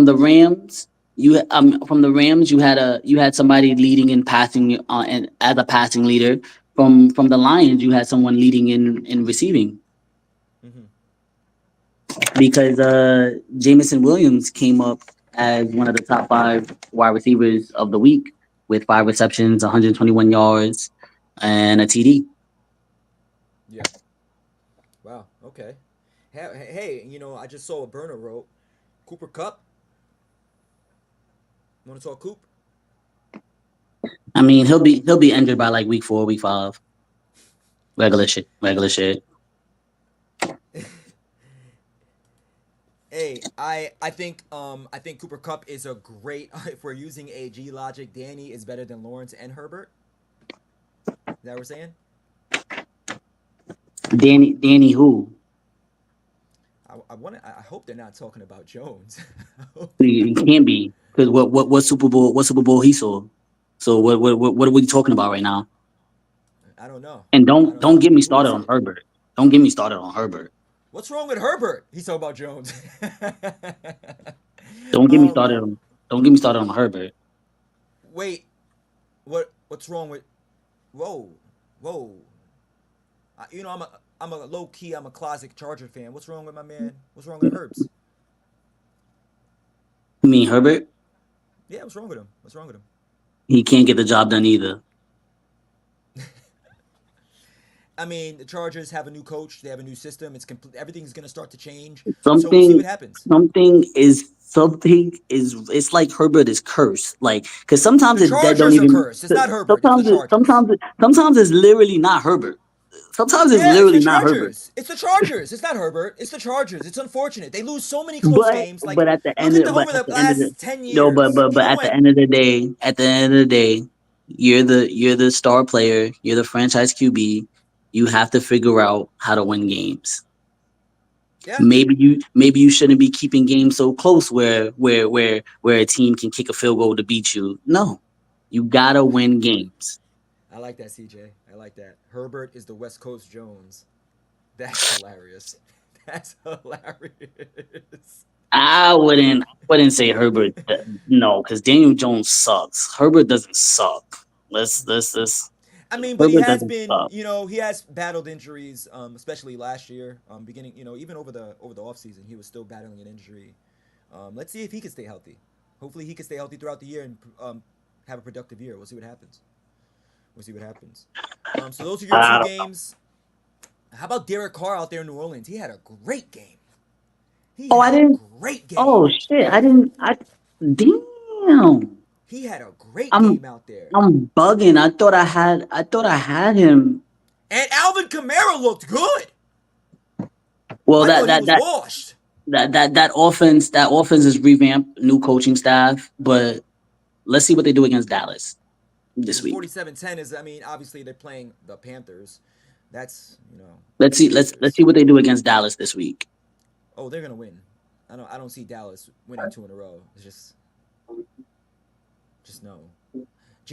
the Rams, from the Rams you had somebody leading in passing and as a passing leader. From the Lions, you had someone leading in receiving mhm. because Jamison Williams came up as one of the top five wide receivers of the week with 5 receptions, 121 yards, and a TD. Yeah. Wow. Okay. Hey, I just saw a burner wrote Cooper Cup. Want to talk Coop? I mean, he'll be injured by like week 4, week 5. Regular shit, regular shit. Hey, I think Cooper Cup is a great if we're using AG logic, Danny is better than Lawrence and Herbert. Is that what we're saying? Danny who? I hope they're not talking about Jones. I hope they're He not. can't be because what Super Bowl he saw. So what are we talking about right now? I don't know. And I don't know. don't get me Who would started see on it? Herbert. Don't get me started on Herbert. What's wrong with Herbert? He's talking about Jones. Don't get me um, started on don't get me started on Herbert. wait. What's wrong with? Whoa, whoa. I'm a low key. I'm a classic Charger fan. What's wrong with my man? What's wrong with Herbs? You mean Herbert? Yeah, what's wrong with him? What's wrong with him? He can't get the job done either. I mean, the Chargers have a new coach. They have a new system. It's complete. Everything's gonna start to change. So we'll see what Something happens. something is it's like Herbert is cursed. Like because The sometimes that don't Chargers are even cursed. It's not Herbert. It's the Chargers. sometimes it's literally not Herbert. Sometimes it's Yeah, it's the literally not Herbert. Chargers. It's the Chargers. It's not Herbert. It's the Chargers. It's unfortunate. They lose so many close games. Like look at the But over at the the end of the last 10 no, years. but Even at the when end of the day, you're the star player. You're the franchise QB. You have to figure out how to win games. yeah, Maybe you shouldn't be keeping games so close where a team can kick a field goal to beat you. No, you gotta win games. I like that, CJ. I like that. Herbert is the West Coast Jones. That's hilarious. That's hilarious. I wouldn't say Herbert. No, because Daniel Jones sucks. Herbert doesn't suck. Let's I mean, but he Herbert has doesn't been, suck. he has battled injuries, especially last year. Beginning, even over the offseason, he was still battling an injury. Let's see if he can stay healthy. Hopefully, he can stay healthy throughout the year and have a productive year. We'll see what happens. We'll see what happens. So those are your two I games. How about Derek Carr out there in New Orleans? He had a great game. He Oh, I had a didn't. great game. Oh shit! I didn't. I damn. He had a great I'm game out there. I'm bugging. I thought I had him. And Alvin Kamara looked good. Well, I that thought he that was that washed. that offense is revamped, new coaching staff. But let's see what they do against Dallas I this mean, week. 47-10 is, I mean, obviously they're playing the Panthers. That's, Let's the see. Let's Panthers. see what they do against Dallas this week. Oh, they're going to win. I don't see Dallas winning two in a row. It's just no.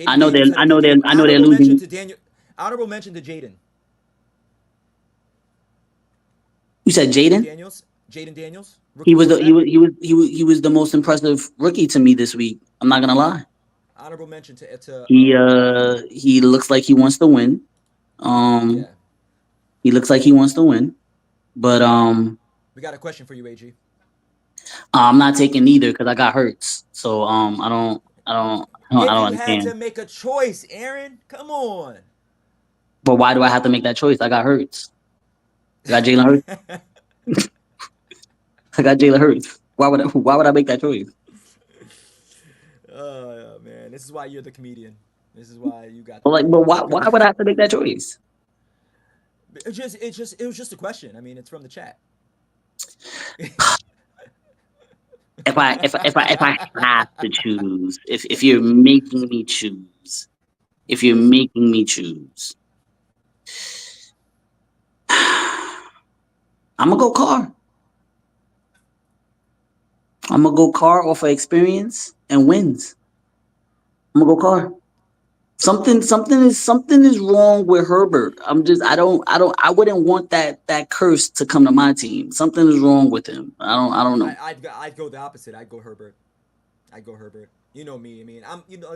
I Jaden know they're. Daniels had a I good know they're. game. I know they're losing. Honorable mention to Jaden. You said Jaden Jaden. Daniels. Jaden Daniels, He rookie was the he quarterback. was he was he was he was the most impressive rookie to me this week. I'm not gonna lie. Honorable mention He looks like he wants to win. Um, yeah. he looks like he wants to win. But We got a question for you, AG. I'm not taking neither because I got hurts. So I If don't you had to understand. make a choice, Aaron, come on. But why do I have to make that choice? I got hurts. I got Jalen Hurts. I got Jalen Hurts. Why would I make that choice? Man, this is why you're the comedian. This is why you got But the like, but you got why would I have to make that choice? it was just a question. I mean, it's from the chat. If I have to choose, if you're making me choose, if you're making me choose, I'm gonna go car. I'm gonna go car off of experience and wins. I'm gonna go car. Something is wrong with Herbert. I wouldn't want that curse to come to my team. Something is wrong with him. I don't know. I'd go the opposite. I'd go Herbert. I'd go Herbert. You know me. I mean,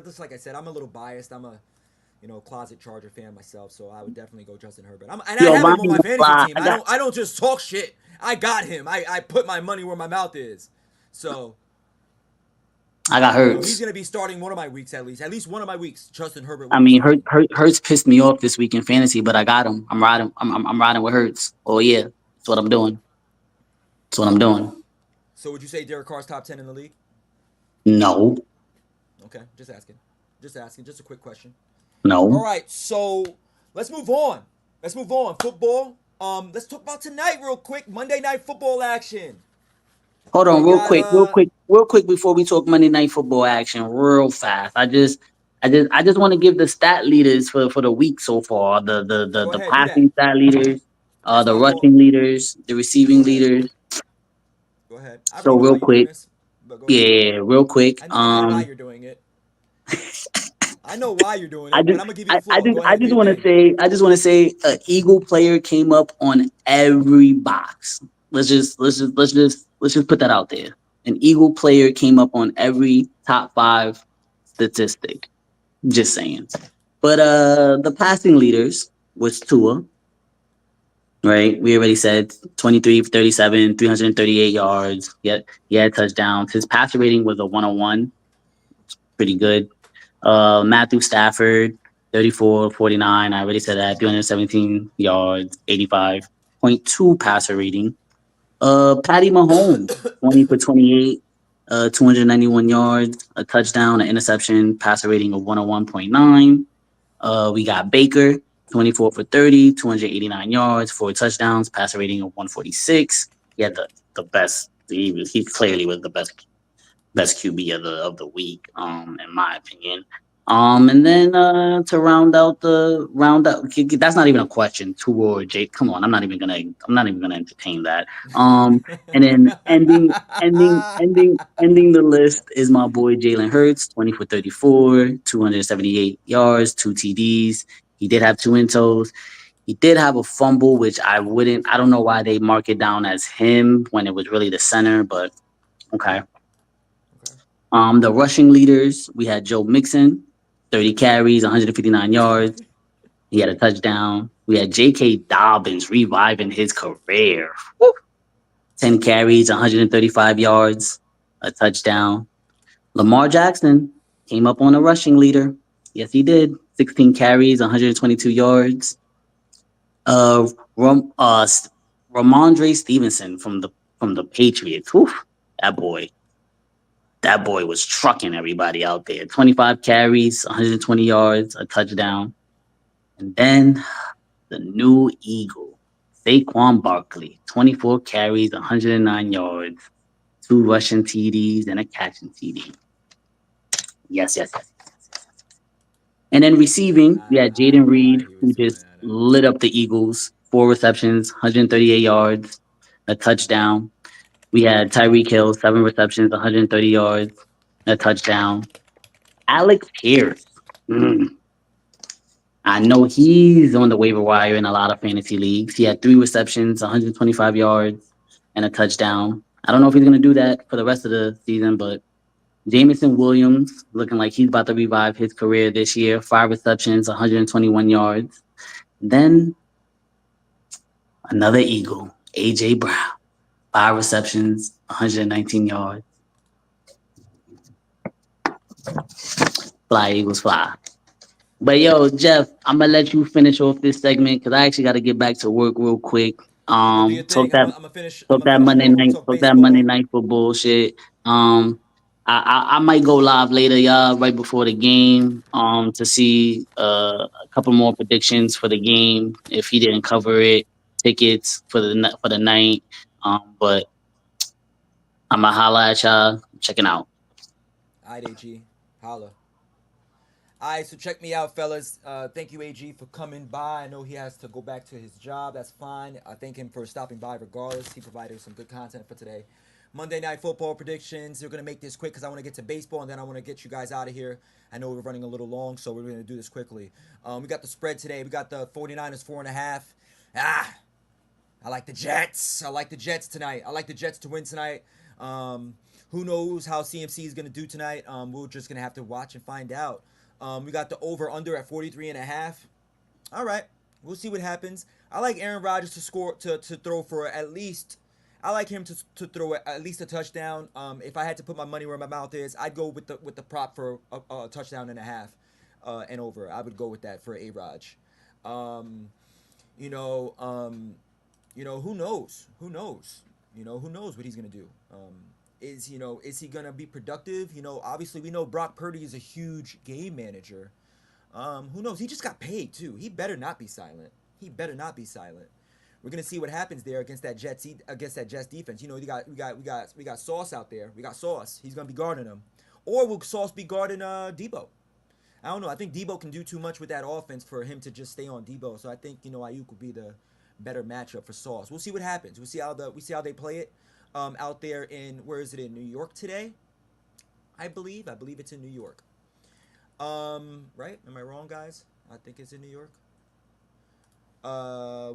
just like I said, I'm a little biased. I'm a closet Charger fan myself, so I would definitely go Justin Herbert. And I Yo, have mine him on ain't my gonna fantasy fly. team. I don't just talk shit. I got him. I put my money where my mouth is. So I got he's Hurts. gonna be starting one of my weeks at least. At least one of my weeks. Justin Herbert will I be mean, starting. Hurts pissed me off this week in fantasy, but I got him. I'm riding. I'm riding with Hurts. Oh yeah, that's what I'm doing. That's what I'm doing. So would you say Derek Carr's top 10 in the league? No, Okay, just asking. Just asking. Just a quick question. All no. right, so let's move on. Let's move on. Football. Let's talk about tonight real quick. Monday night football action. Hold on, We real got quick, real quick, real quick before we talk Monday Night Football action, real fast. I just want to give the stat leaders for the week so far. go The ahead, do that. passing stat leaders, That's the my fault. rushing leaders, the Go receiving ahead. leaders. Go ahead. I So already know real how you're doing quick, this, but go ahead. yeah, real quick. I know why you're doing it. I know why you're doing I it, but just I'm gonna give you the floor. Go I ahead, do just your want to thing. say an Eagle player came up on every box. Let's just put that out there. An Eagle player came up on every top five statistic. Just saying. But the passing leaders was Tua, right? We already said 23 for 37, 338 yards. He had touchdowns. His passer rating was a 101, pretty good. Matthew Stafford, 34 49. I already said that. 317 yards, 85.2 passer rating. Patty Mahomes, 20 for 28, 291 yards, a touchdown, an interception, passer rating of 101.9. We got Baker, 24 for 30, 289 yards, four touchdowns, passer rating of 146. He had the best. He clearly was the best QB of the week, in my opinion. And then to round out, that's not even a question. Two or Jake, come on, I'm not even gonna entertain that. And then ending the list is my boy Jalen Hurts, 20 for 34, 278 yards, two TDs. He did have two intos. He did have a fumble, which I don't know why they mark it down as him when it was really the center, but okay. Okay. The rushing leaders, we had Joe Mixon, 30 carries, 159 yards. He had a touchdown. We had J.K. Dobbins reviving his career. Woo! 10 carries, 135 yards, a touchdown. Lamar Jackson came up on a rushing leader. Yes, he did. 16 carries, 122 yards. Uh, Ram, uh, S- Ramondre Stevenson from the Patriots. Whew, that boy, that boy was trucking everybody out there. 25 carries, 120 yards, a touchdown. And then the new Eagle, Saquon Barkley, 24 carries, 109 yards, two rushing TDs, and a catching TD. Yes, yes, yes. And then receiving, we had Jaden I know Reed, he was who doing just that. lit up the Eagles. 4 receptions, 138 yards, a touchdown. We had Tyreek Hill, 7 receptions, 130 yards, a touchdown. Alex Pierce. mm, I know he's on the waiver wire in a lot of fantasy leagues. He had 3 receptions, 125 yards, and a touchdown. I don't know if he's going to do that for the rest of the season, but Jamison Williams looking like he's about to revive his career this year. 5 receptions, 121 yards. Then another Eagle, AJ Brown. 5 receptions, 119 yards. Fly Eagles fly. But yo, Jeff, I'm gonna let you finish off this segment because I actually got to get back to work real quick. You go do your Talk thing. that I'm gonna finish. I'm talk gonna that finish it Monday off. We night, talk talk that Monday baseball. night football shit. I might go live later, y'all, right before the game, to see a couple more predictions for the game if he didn't cover it, tickets for the night. But I'm gonna holla at y'all. Checking out. All right, AG. Holla. All right, so check me out, fellas. Thank you, AG, for coming by. I know he has to go back to his job. That's fine. I thank him for stopping by regardless. He provided some good content for today. Monday Night Football predictions. We're going to make this quick because I want to get to baseball and then I want to get you guys out of here. I know we're running a little long, so we're going to do this quickly. We got the spread today. We got the 49ers 4.5. Ah, I like the Jets. I like the Jets tonight. I like the Jets to win tonight. Who knows how CMC is going to do tonight? We're just going to have to watch and find out. We got the over under at 43.5. All right, we'll see what happens. I like Aaron Rodgers to score to throw for at least. I like him to throw at least a touchdown. If I had to put my money where my mouth is, I'd go with the prop for a touchdown and a half, and over. I would go with that for A-Raj. Um, you know, um, who knows? Who knows? Who knows what he's gonna do? Is he gonna be productive? Obviously we know Brock Purdy is a huge game manager. Who knows? He just got paid too. He better not be silent. He better not be silent. We're gonna see what happens there against that Jets defense. We got Sauce out there. We got Sauce. He's gonna be guarding him, or will Sauce be guarding Debo? I don't know. I think Debo can do too much with that offense for him to just stay on Debo. So I think Ayuk will be the better matchup for Sauce. We'll see what happens. We see how they play it out there in where is it in New York today? I believe it's in New York. Right? Am I wrong, guys? I think it's in New York.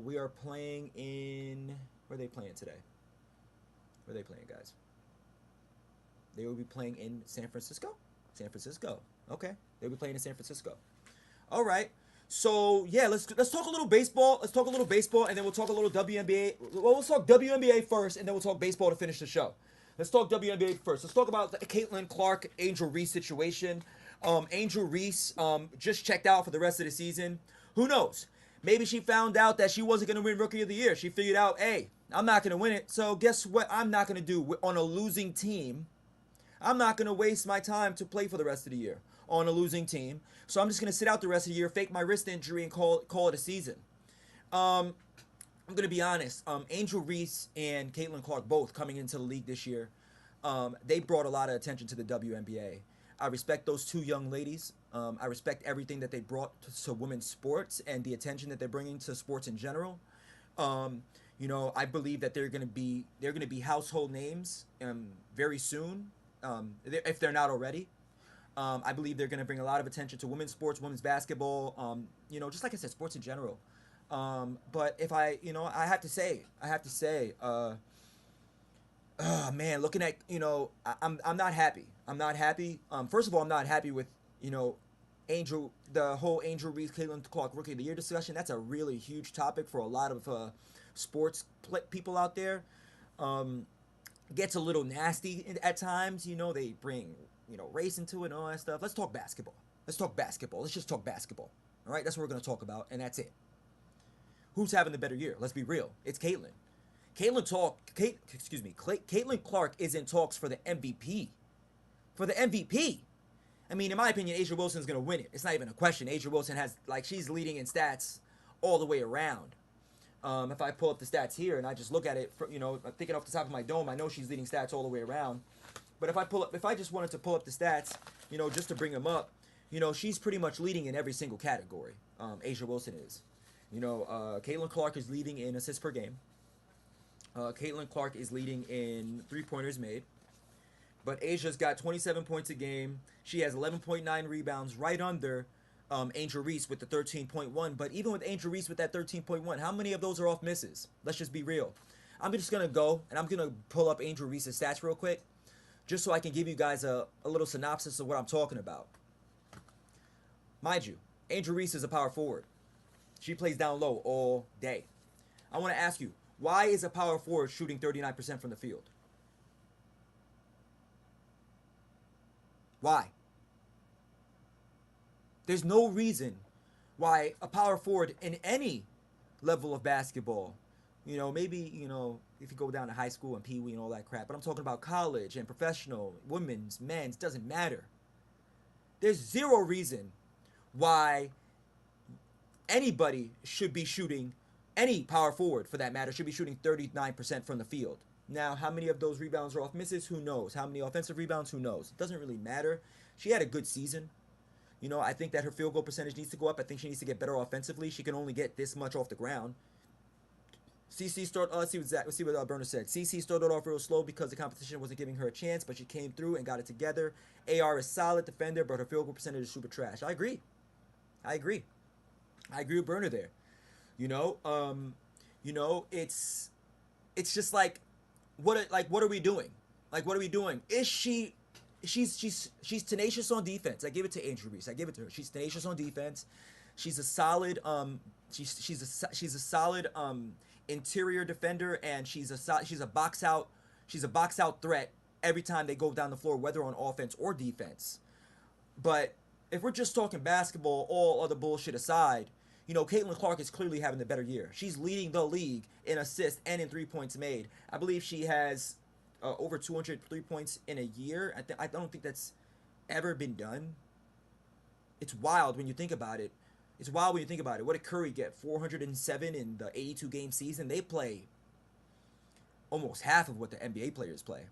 We are playing in where are they playing today? Where are they playing, guys? They will be playing in San Francisco. San Francisco. Okay, they'll be playing in San Francisco. All right. So yeah, let's talk a little baseball. Let's talk a little baseball, and then we'll talk a little WNBA. Well, let's talk WNBA first, and then we'll talk baseball to finish the show. Let's talk WNBA first. Let's talk about the Caitlin Clark Angel Reese situation. Angel Reese just checked out for the rest of the season. Who knows? Maybe she found out that she wasn't going to win Rookie of the Year. She figured out, hey, I'm not going to win it. So guess what? I'm not going to do on a losing team. I'm not going to waste my time to play for the rest of the year on a losing team. So I'm just going to sit out the rest of the year, fake my wrist injury, and call it a season. Um, I'm going to be honest. Angel Reese and Caitlin Clark both coming into the league this year. They brought a lot of attention to the WNBA. I respect those two young ladies. I respect everything that they brought to women's sports and the attention that they're bringing to sports in general. Um, I believe that they're gonna be household names very soon, if they're not already. I believe they're going to bring a lot of attention to women's sports, women's basketball. Just like I said, sports in general. But if I have to say, man, looking at, I'm not happy. I'm not happy. First of all, I'm not happy with, the whole Angel Reese Caitlin Clark Rookie of the Year discussion. That's a really huge topic for a lot of sports people out there. Um, gets a little nasty at times. They bring race into it and all that stuff. Let's talk basketball. Let's talk basketball. Let's just talk basketball. All right, that's what we're gonna talk about, and that's it. Who's having the better year? Let's be real. It's Caitlyn. Caitlyn Clark is in talks for the MVP. For the MVP. I mean, in my opinion, A'ja Wilson's gonna win it. It's not even a question. A'ja Wilson she's leading in stats all the way around. If I pull up the stats here and I just look at it, thinking off the top of my dome, I know she's leading stats all the way around. But if I just wanted to pull up the stats, just to bring them up, she's pretty much leading in every single category. A'ja Wilson is. Caitlin Clark is leading in assists per game. Caitlin Clark is leading in 3-pointers made. But A'ja's got 27 points a game. She has 11.9 rebounds, right under Angel Reese with the 13.1. But even with Angel Reese with that 13.1, how many of those are off misses? Let's just be real. I'm just going to go and I'm going to pull up Angel Reese's stats real quick, just so I can give you guys a little synopsis of what I'm talking about. Mind you, Angel Reese is a power forward. She plays down low all day. I want to ask you, why is a power forward shooting 39% from the field? Why? There's no reason why a power forward in any level of basketball, maybe, if you go down to high school and Pee Wee and all that crap, but I'm talking about college and professional, women's, men's, doesn't matter. There's zero reason why anybody should be shooting, any power forward for that matter, should be shooting 39% from the field. Now, how many of those rebounds are off misses? Who knows? How many offensive rebounds? Who knows? It doesn't really matter. She had a good season. I think that her field goal percentage needs to go up. I think she needs to get better offensively. She can only get this much off the ground. CC started. Let's see what Burner said. CC started off real slow because the competition wasn't giving her a chance, but she came through and got it together. AR is solid defender, but her field goal percentage is super trash. I agree with Burner there. It's just like what are we doing? What are we doing? Is she's tenacious on defense. I give it to Angel Reese. I give it to her. She's tenacious on defense. She's a solid she's a solid interior defender, and she's a box out threat every time they go down the floor, whether on offense or defense. But if we're just talking basketball, all other bullshit aside, Caitlin Clark is clearly having the better year. She's leading the league in assists and in 3 points made. I believe she has over 200 3-points in a year. I don't think that's ever been done. It's wild when you think about it. What did Curry get? 407 in the 82-game season? They play almost half of what the NBA players play.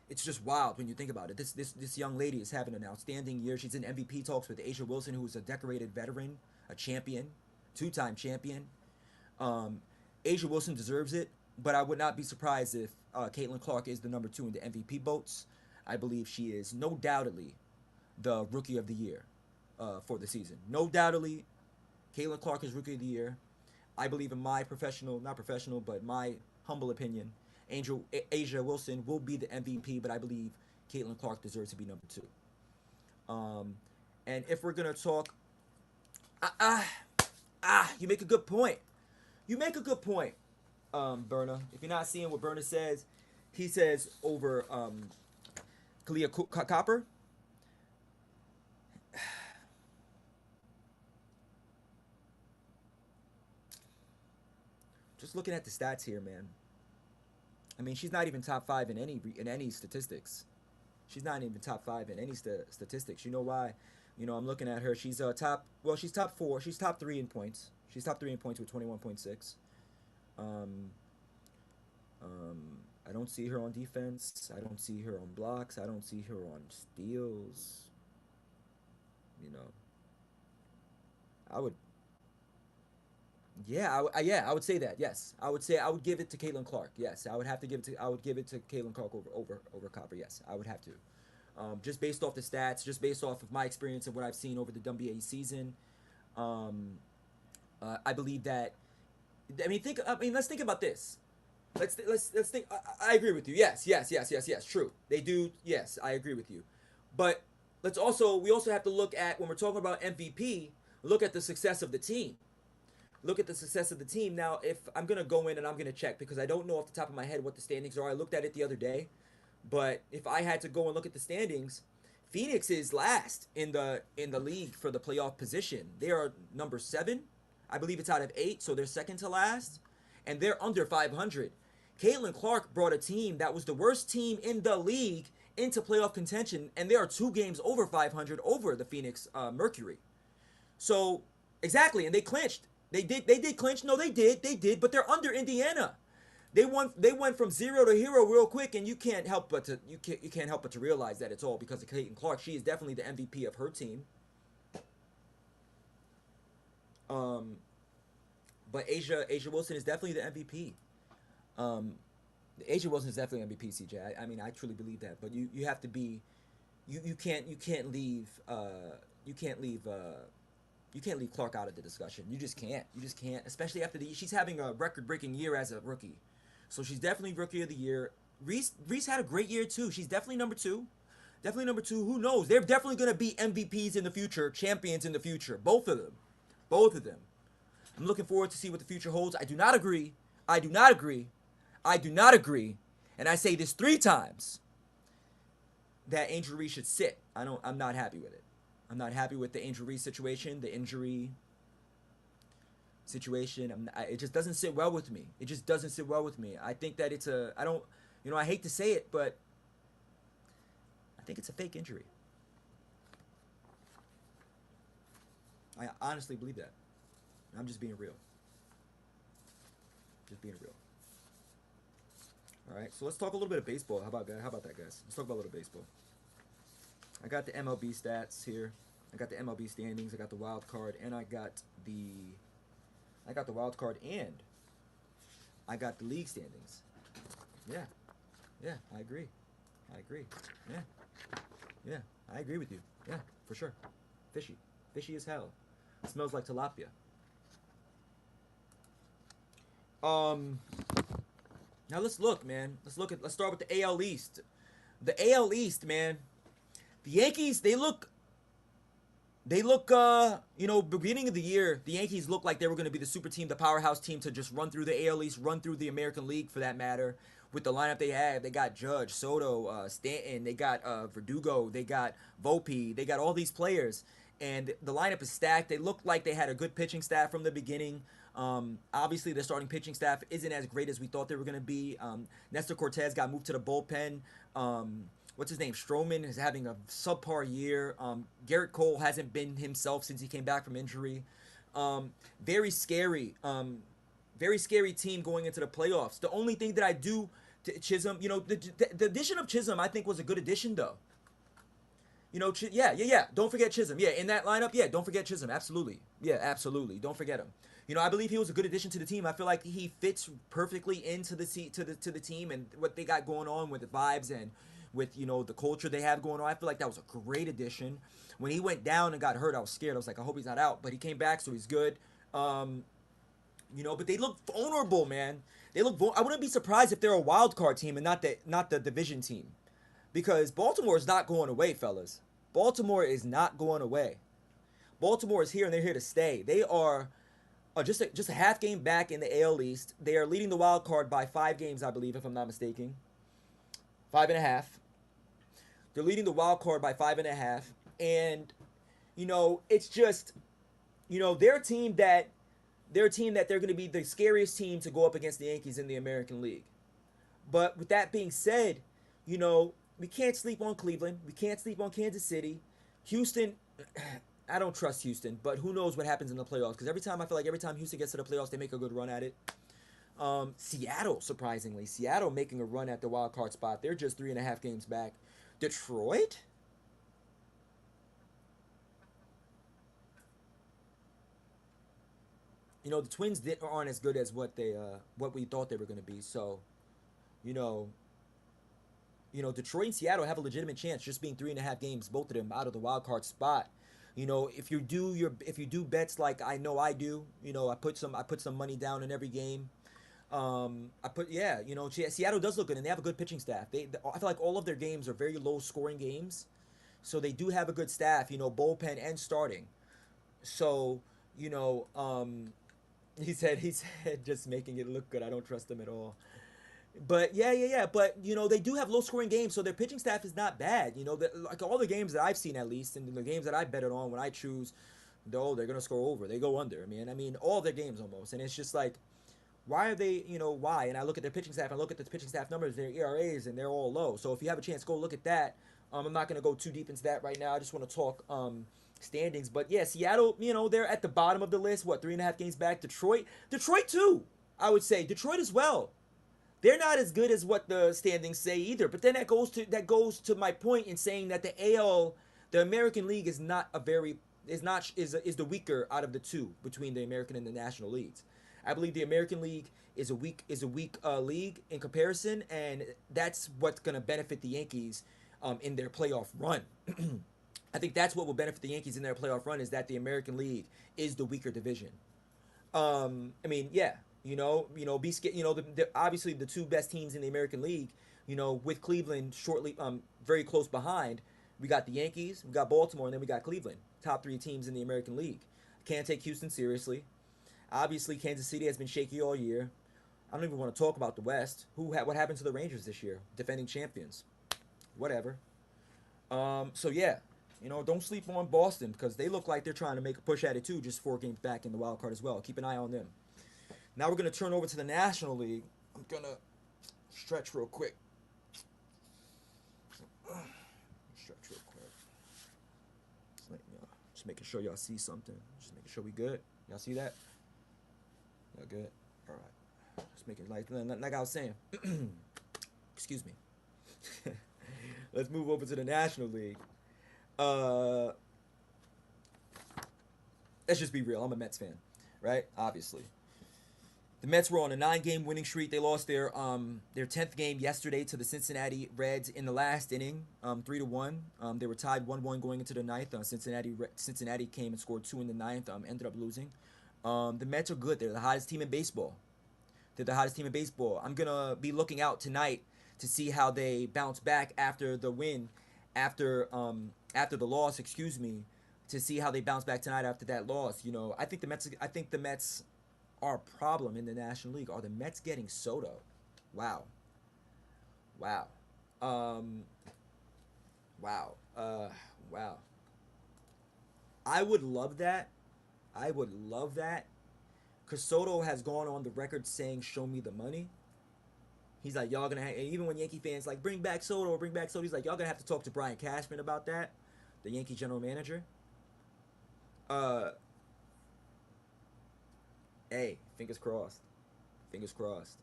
It's just wild when you think about it. This young lady is having an outstanding year. She's in MVP talks with A'ja Wilson, who's a decorated veteran, a champion, 2-time champion. A'ja Wilson deserves it, but I would not be surprised if Caitlin Clark is the number 2 in the MVP votes. I believe she is no doubtedly the Rookie of the Year for the season. No doubtedly, Caitlin Clark is Rookie of the Year. I believe in my my humble opinion, A'ja Wilson will be the MVP, but I believe Caitlin Clark deserves to be number 2. And if we're gonna talk, you make a good point. Berna. If you're not seeing what Berna says, he says over Kalia Copper. Just looking at the stats here, man. I mean, she's not even top 5 in any statistics. She's not even top 5 in any statistics. You know why? I'm looking at her. She's top. Well, she's top 4. She's top 3 in points. She's top 3 in points with 21.6. I don't see her on defense. I don't see her on blocks. I don't see her on steals. I would. Yeah, I would say that. Yes, I would give it to Caitlin Clark. Yes, I would give it to Caitlin Clark over Copper. Yes, I would have to. Just based off the stats, just based off of my experience and what I've seen over the WNBA season, I believe that. Let's think about this. Let's think. I agree with you. Yes. True. They do. Yes, I agree with you. But we also have to look at, when we're talking about MVP, look at the success of the team. look at the success of the team. Now, if I'm gonna go in and I'm gonna check because I don't know off the top of my head what the standings are. I looked at it the other day, but if I had to go and look at the standings, Phoenix is last in the league for the playoff position. They are number 7. I believe it's out of 8, so they're second to last, and they're under 500. Caitlin Clark brought a team that was the worst team in the league into playoff contention, and they are 2 games over 500 over the Phoenix Mercury. So exactly, and they clinched. They did clinch. No, they did, but they're under Indiana. They went from zero to hero real quick, and you can't help but to realize that it's all because of Caitlin Clark. She is definitely the MVP of her team. Um, but Asia Wilson is definitely the MVP. Um, Asia Wilson is definitely MVP. CJ. I mean, I truly believe that. But you have to be you can't leave you can't leave you can't leave Clark out of the discussion. You just can't. You just can't. Especially after she's having a record-breaking year as a rookie, so she's definitely rookie of the year. Reese had a great year too. She's definitely number two. Definitely number two. Who knows? They're definitely gonna be MVPs in the future, champions in the future. Both of them. Both of them. I'm looking forward to see what the future holds. I do not agree. I do not agree. I do not agree. And I say this 3 times that Angel Reese should sit. I'm not happy with it. I'm not happy with the Angel Reese situation, the injury situation. It just doesn't sit well with me. It just doesn't sit well with me. I think that I don't, I hate to say it, but I think it's a fake injury. I honestly believe that. I'm just being real. Just being real. All right, so let's talk a little bit of baseball. How about that? How about that, guys? Let's talk about a little baseball. I got the MLB stats here. I got the MLB standings. I got the wild card, and I got the wild card, and I got the league standings. Yeah, yeah, I agree. I agree. Yeah, yeah, I agree with you. Yeah, for sure. Fishy as hell. It smells like tilapia. Um, Now let's look, man. Let's start with the AL East. The AL East, man. The Yankees, beginning of the year, the Yankees looked like they were going to be the super team, the powerhouse team to just run through the AL East, run through the American League for that matter. With the lineup they had, they got Judge, Soto, Stanton, they got Verdugo, they got Volpe, they got all these players, and the lineup is stacked. They looked like they had a good pitching staff from the beginning. Obviously, their starting pitching staff isn't as great as we thought they were going to be. Nestor Cortez got moved to the bullpen. What's his name? Stroman is having a subpar year. Garrett Cole hasn't been himself since he came back from injury. Very scary. Very scary team going into the playoffs. The only thing that I do to Chisholm, the addition of Chisholm, I think was a good addition though. Yeah. Don't forget Chisholm. Yeah, in that lineup, yeah, don't forget Chisholm. Absolutely. Yeah, absolutely. Don't forget him. I believe he was a good addition to the team. I feel like he fits perfectly into the team and what they got going on with the vibes and with the culture they have going on. I feel like that was a great addition. When he went down and got hurt, I was scared. I was like, I hope he's not out, but he came back, so he's good. But they look vulnerable, man. I wouldn't be surprised if they're a wild card team and not the division team, because Baltimore is not going away, fellas. Baltimore is not going away. Baltimore is here and they're here to stay. They are just a half game back in the AL East. They are leading the wild card by 5 games, I believe, if I'm not mistaken. 5.5. They're leading the wild card by 5.5, and it's just they're a team that they're going to be the scariest team to go up against the Yankees in the American League. But with that being said, we can't sleep on Cleveland. We can't sleep on Kansas City. Houston, I don't trust Houston, but who knows what happens in the playoffs? Because every time Houston gets to the playoffs, they make a good run at it. Seattle, surprisingly. Seattle making a run at the wild card spot. They're just 3.5 games back. Detroit? The Twins aren't as good as what we thought they were going to be. So, you know, Detroit and Seattle have a legitimate chance, just being 3.5 games, both of them out of the wild card spot. If you do bets like I know I do, I put some money down in every game. Seattle does look good, and they have a good pitching staff. I feel like all of their games are very low scoring games, so they do have a good staff, bullpen and starting. So, he said just making it look good. I don't trust them at all. But yeah. But they do have low scoring games, so their pitching staff is not bad. Like all the games that I've seen at least, and the games that I betted on when I choose, though they're gonna score over. They go under. I mean all their games almost, and it's just like, why are they? Why? And I look at their pitching staff. I look at the pitching staff numbers, their ERAs, and they're all low. So if you have a chance, go look at that. I'm not gonna go too deep into that right now. I just want to talk standings. But yeah, Seattle, they're at the bottom of the list. What, 3.5 games back? Detroit too. I would say Detroit as well. They're not as good as what the standings say either. But then that goes to my point in saying that the AL, the American League, is not a very is the weaker out of the two between the American and the National Leagues. I believe the American League is a weak league in comparison, and that's what's going to benefit the Yankees in their playoff run. I think that's what will benefit the Yankees in their playoff run, is that the American League is the weaker division. Yeah, be scared. Obviously the two best teams in the American League, with Cleveland shortly, very close behind. We got the Yankees, we got Baltimore, and then we got Cleveland. Top three teams in the American League. Can't take Houston seriously. Obviously, Kansas City has been shaky all year. I don't even want to talk about the West. What happened to the Rangers this year? Defending champions. Whatever. So yeah, don't sleep on Boston, because they look like they're trying to make a push at it too, just 4 games back in the wild card as well. Keep an eye on them. Now we're gonna turn over to the National League. I'm gonna stretch real quick. Stretch real quick. Just making sure y'all see something. Just making sure we good. Y'all see that? Y'all good? All right. Just making like I was saying. Excuse me. Let's move over to the National League. Let's just be real. I'm a Mets fan, right? Obviously. The Mets were on a 9-game winning streak. They lost their 10th game yesterday to the Cincinnati Reds in the last inning, 3-1. They were tied 1-1 going into the ninth. Cincinnati came and scored 2 in the ninth. Ended up losing. The Mets are good. They're the hottest team in baseball. I'm gonna be looking out tonight to see how they bounce back after the win, after the loss. Excuse me, to see how they bounce back tonight after that loss. I think the Mets. Our problem in the National League are the Mets getting Soto. Wow. Wow. Wow. Wow. I would love that. Because Soto has gone on the record saying, "Show me the money." He's like, y'all gonna have, and even when Yankee fans like, bring back Soto, he's like, y'all gonna have to talk to Brian Cashman about that, the Yankee general manager. Uh, Hey, fingers crossed. Fingers crossed.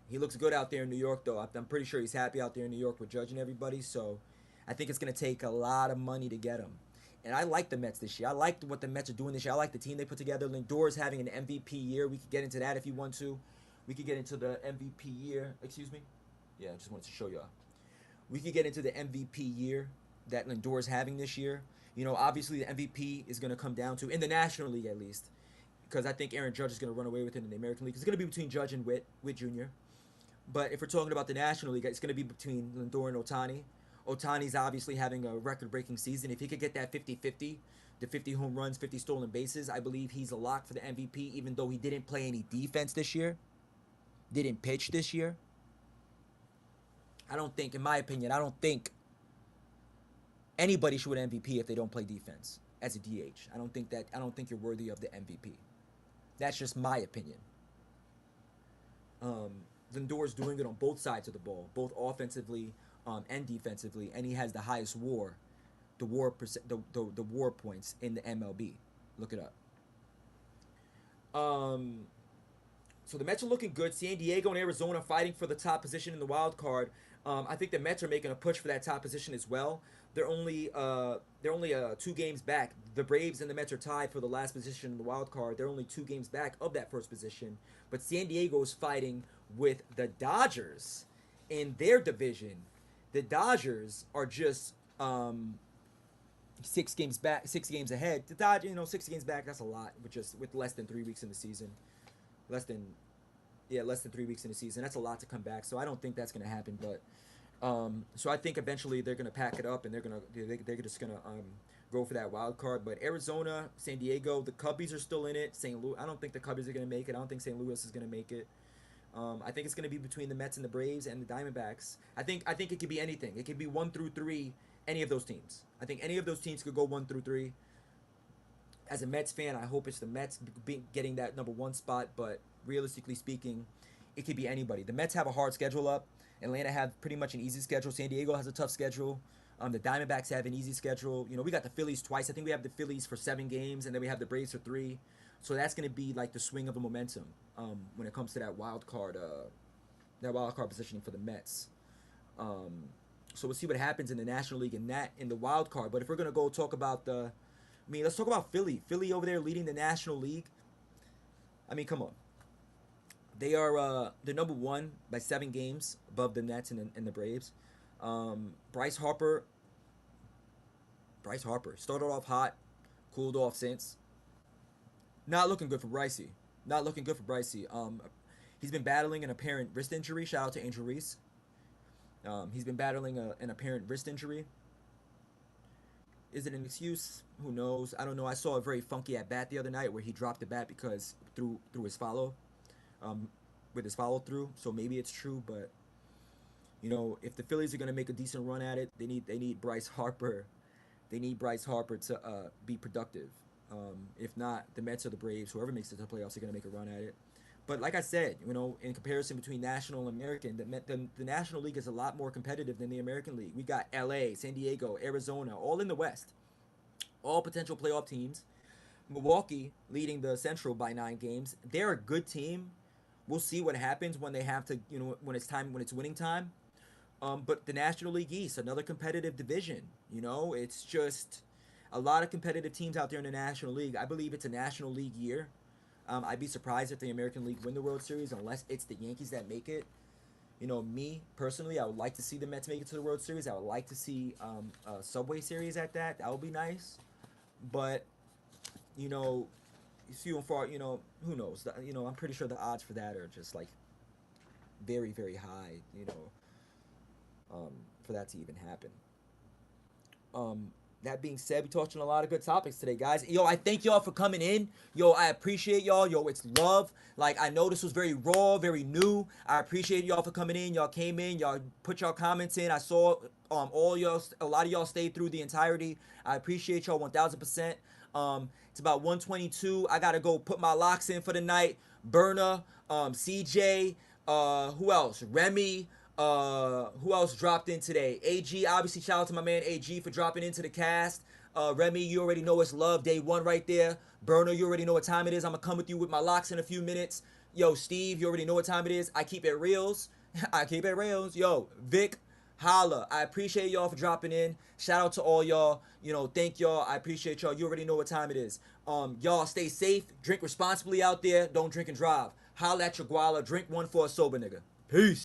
He looks good out there in New York, though. I'm pretty sure he's happy out there in New York with Judge and everybody. So I think it's going to take a lot of money to get him. And I like the Mets this year. I like what the Mets are doing this year. I like the team they put together. Lindor is having an MVP year. We could get into that if you want to. We could get into the MVP year. Excuse me? Yeah, I just wanted to show y'all. We could get into the MVP year that Lindor is having this year. Obviously the MVP is going to come down to, in the National League at least, because I think Aaron Judge is going to run away with it in the American League. It's going to be between Judge and Witt Jr. But if we're talking about the National League, it's going to be between Lindor and Ohtani. Ohtani's obviously having a record-breaking season. If he could get that 50-50, the 50 home runs, 50 stolen bases, I believe he's a lock for the MVP, even though he didn't play any defense this year, didn't pitch this year. In my opinion, I don't think anybody should win MVP if they don't play defense as a DH. I don't think you're worthy of the MVP. That's just my opinion. Lindor's doing it on both sides of the ball, both offensively and defensively, and he has the highest WAR, the WAR points in the MLB. Look it up. So the Mets are looking good. San Diego and Arizona fighting for the top position in the wild card. I think the Mets are making a push for that top position as well. They're only 2 games back. The Braves and the Mets are tied for the last position in the wild card. They're only 2 games back of that first position. But San Diego is fighting with the Dodgers in their division. The Dodgers are just 6 games back, 6 games ahead. The Dodgers, 6 games back. That's a lot with less than 3 weeks in the season. Less than 3 weeks in the season. That's a lot to come back. So I don't think that's going to happen. But so I think eventually they're going to pack it up and they're just going to go for that wild card. But Arizona, San Diego, the Cubbies are still in it. St. Louis, I don't think the Cubbies are going to make it. I don't think St. Louis is going to make it. I think it's going to be between the Mets and the Braves and the Diamondbacks. I think it could be anything. It could be 1 through 3. Any of those teams. I think any of those teams could go 1 through 3. As a Mets fan, I hope it's the Mets getting that #1 spot. But realistically speaking, it could be anybody. The Mets have a hard schedule up. Atlanta have pretty much an easy schedule. San Diego has a tough schedule. The Diamondbacks have an easy schedule. We got the Phillies twice. I think we have the Phillies for 7 games, and then we have the Braves for 3. So that's going to be like the swing of a momentum when it comes to that wild card positioning for the Mets. So we'll see what happens in the National League in the wild card. But if we're going to go talk about let's talk about Philly. Philly over there leading the National League. I mean, come on. They're #1 by 7 games above the Nets and the Braves. Bryce Harper started off hot, cooled off since. Not looking good for Brycey. He's been battling an apparent wrist injury. Shout out to Angel Reese. He's been battling an apparent wrist injury. Is it an excuse? Who knows? I don't know. I saw a very funky at bat the other night where he dropped the bat because through his follow, with his follow through. So maybe it's true, but if the Phillies are going to make a decent run at it, they need Bryce Harper. They need Bryce Harper to be productive. If not, the Mets or the Braves, whoever makes it to the playoffs, are going to make a run at it. But like I said, in comparison between National and American, the National League is a lot more competitive than the American League. We got LA, San Diego, Arizona, all in the West. All potential playoff teams. Milwaukee leading the Central by 9 games. They're a good team. We'll see what happens when they have to, when it's winning time. But the National League East, another competitive division. It's just a lot of competitive teams out there in the National League. I believe it's a National League year. I'd be surprised if the American League win the World Series unless it's the Yankees that make it. Me personally, I would like to see the Mets make it to the World Series. I would like to see a Subway Series at that. That would be nice. But few and far. Who knows? I'm pretty sure the odds for that are just like very, very high. For that to even happen. That being said, we touched on a lot of good topics today, guys. Yo, I thank y'all for coming in. Yo, I appreciate y'all. Yo, it's love. Like, I know this was very raw, very new. I appreciate y'all for coming in. Y'all came in. Y'all put y'all comments in. I saw a lot of y'all stayed through the entirety. I appreciate y'all 1,000%. It's about 1:22. I got to go put my locks in for the night. Berna, CJ, who else? Remy. Who else dropped in today? AG, obviously, shout out to my man AG for dropping into the cast. Remy, you already know it's love, day 1 right there. Burner, you already know what time it is. I'm gonna come with you with my locks in a few minutes. Yo, Steve, you already know what time it is. I keep it reals. Yo, Vic, holla. I appreciate y'all for dropping in. Shout out to all y'all. Thank y'all. I appreciate y'all. You already know what time it is. Y'all stay safe. Drink responsibly out there. Don't drink and drive. Holla at your guala. Drink one for a sober nigga. Peace.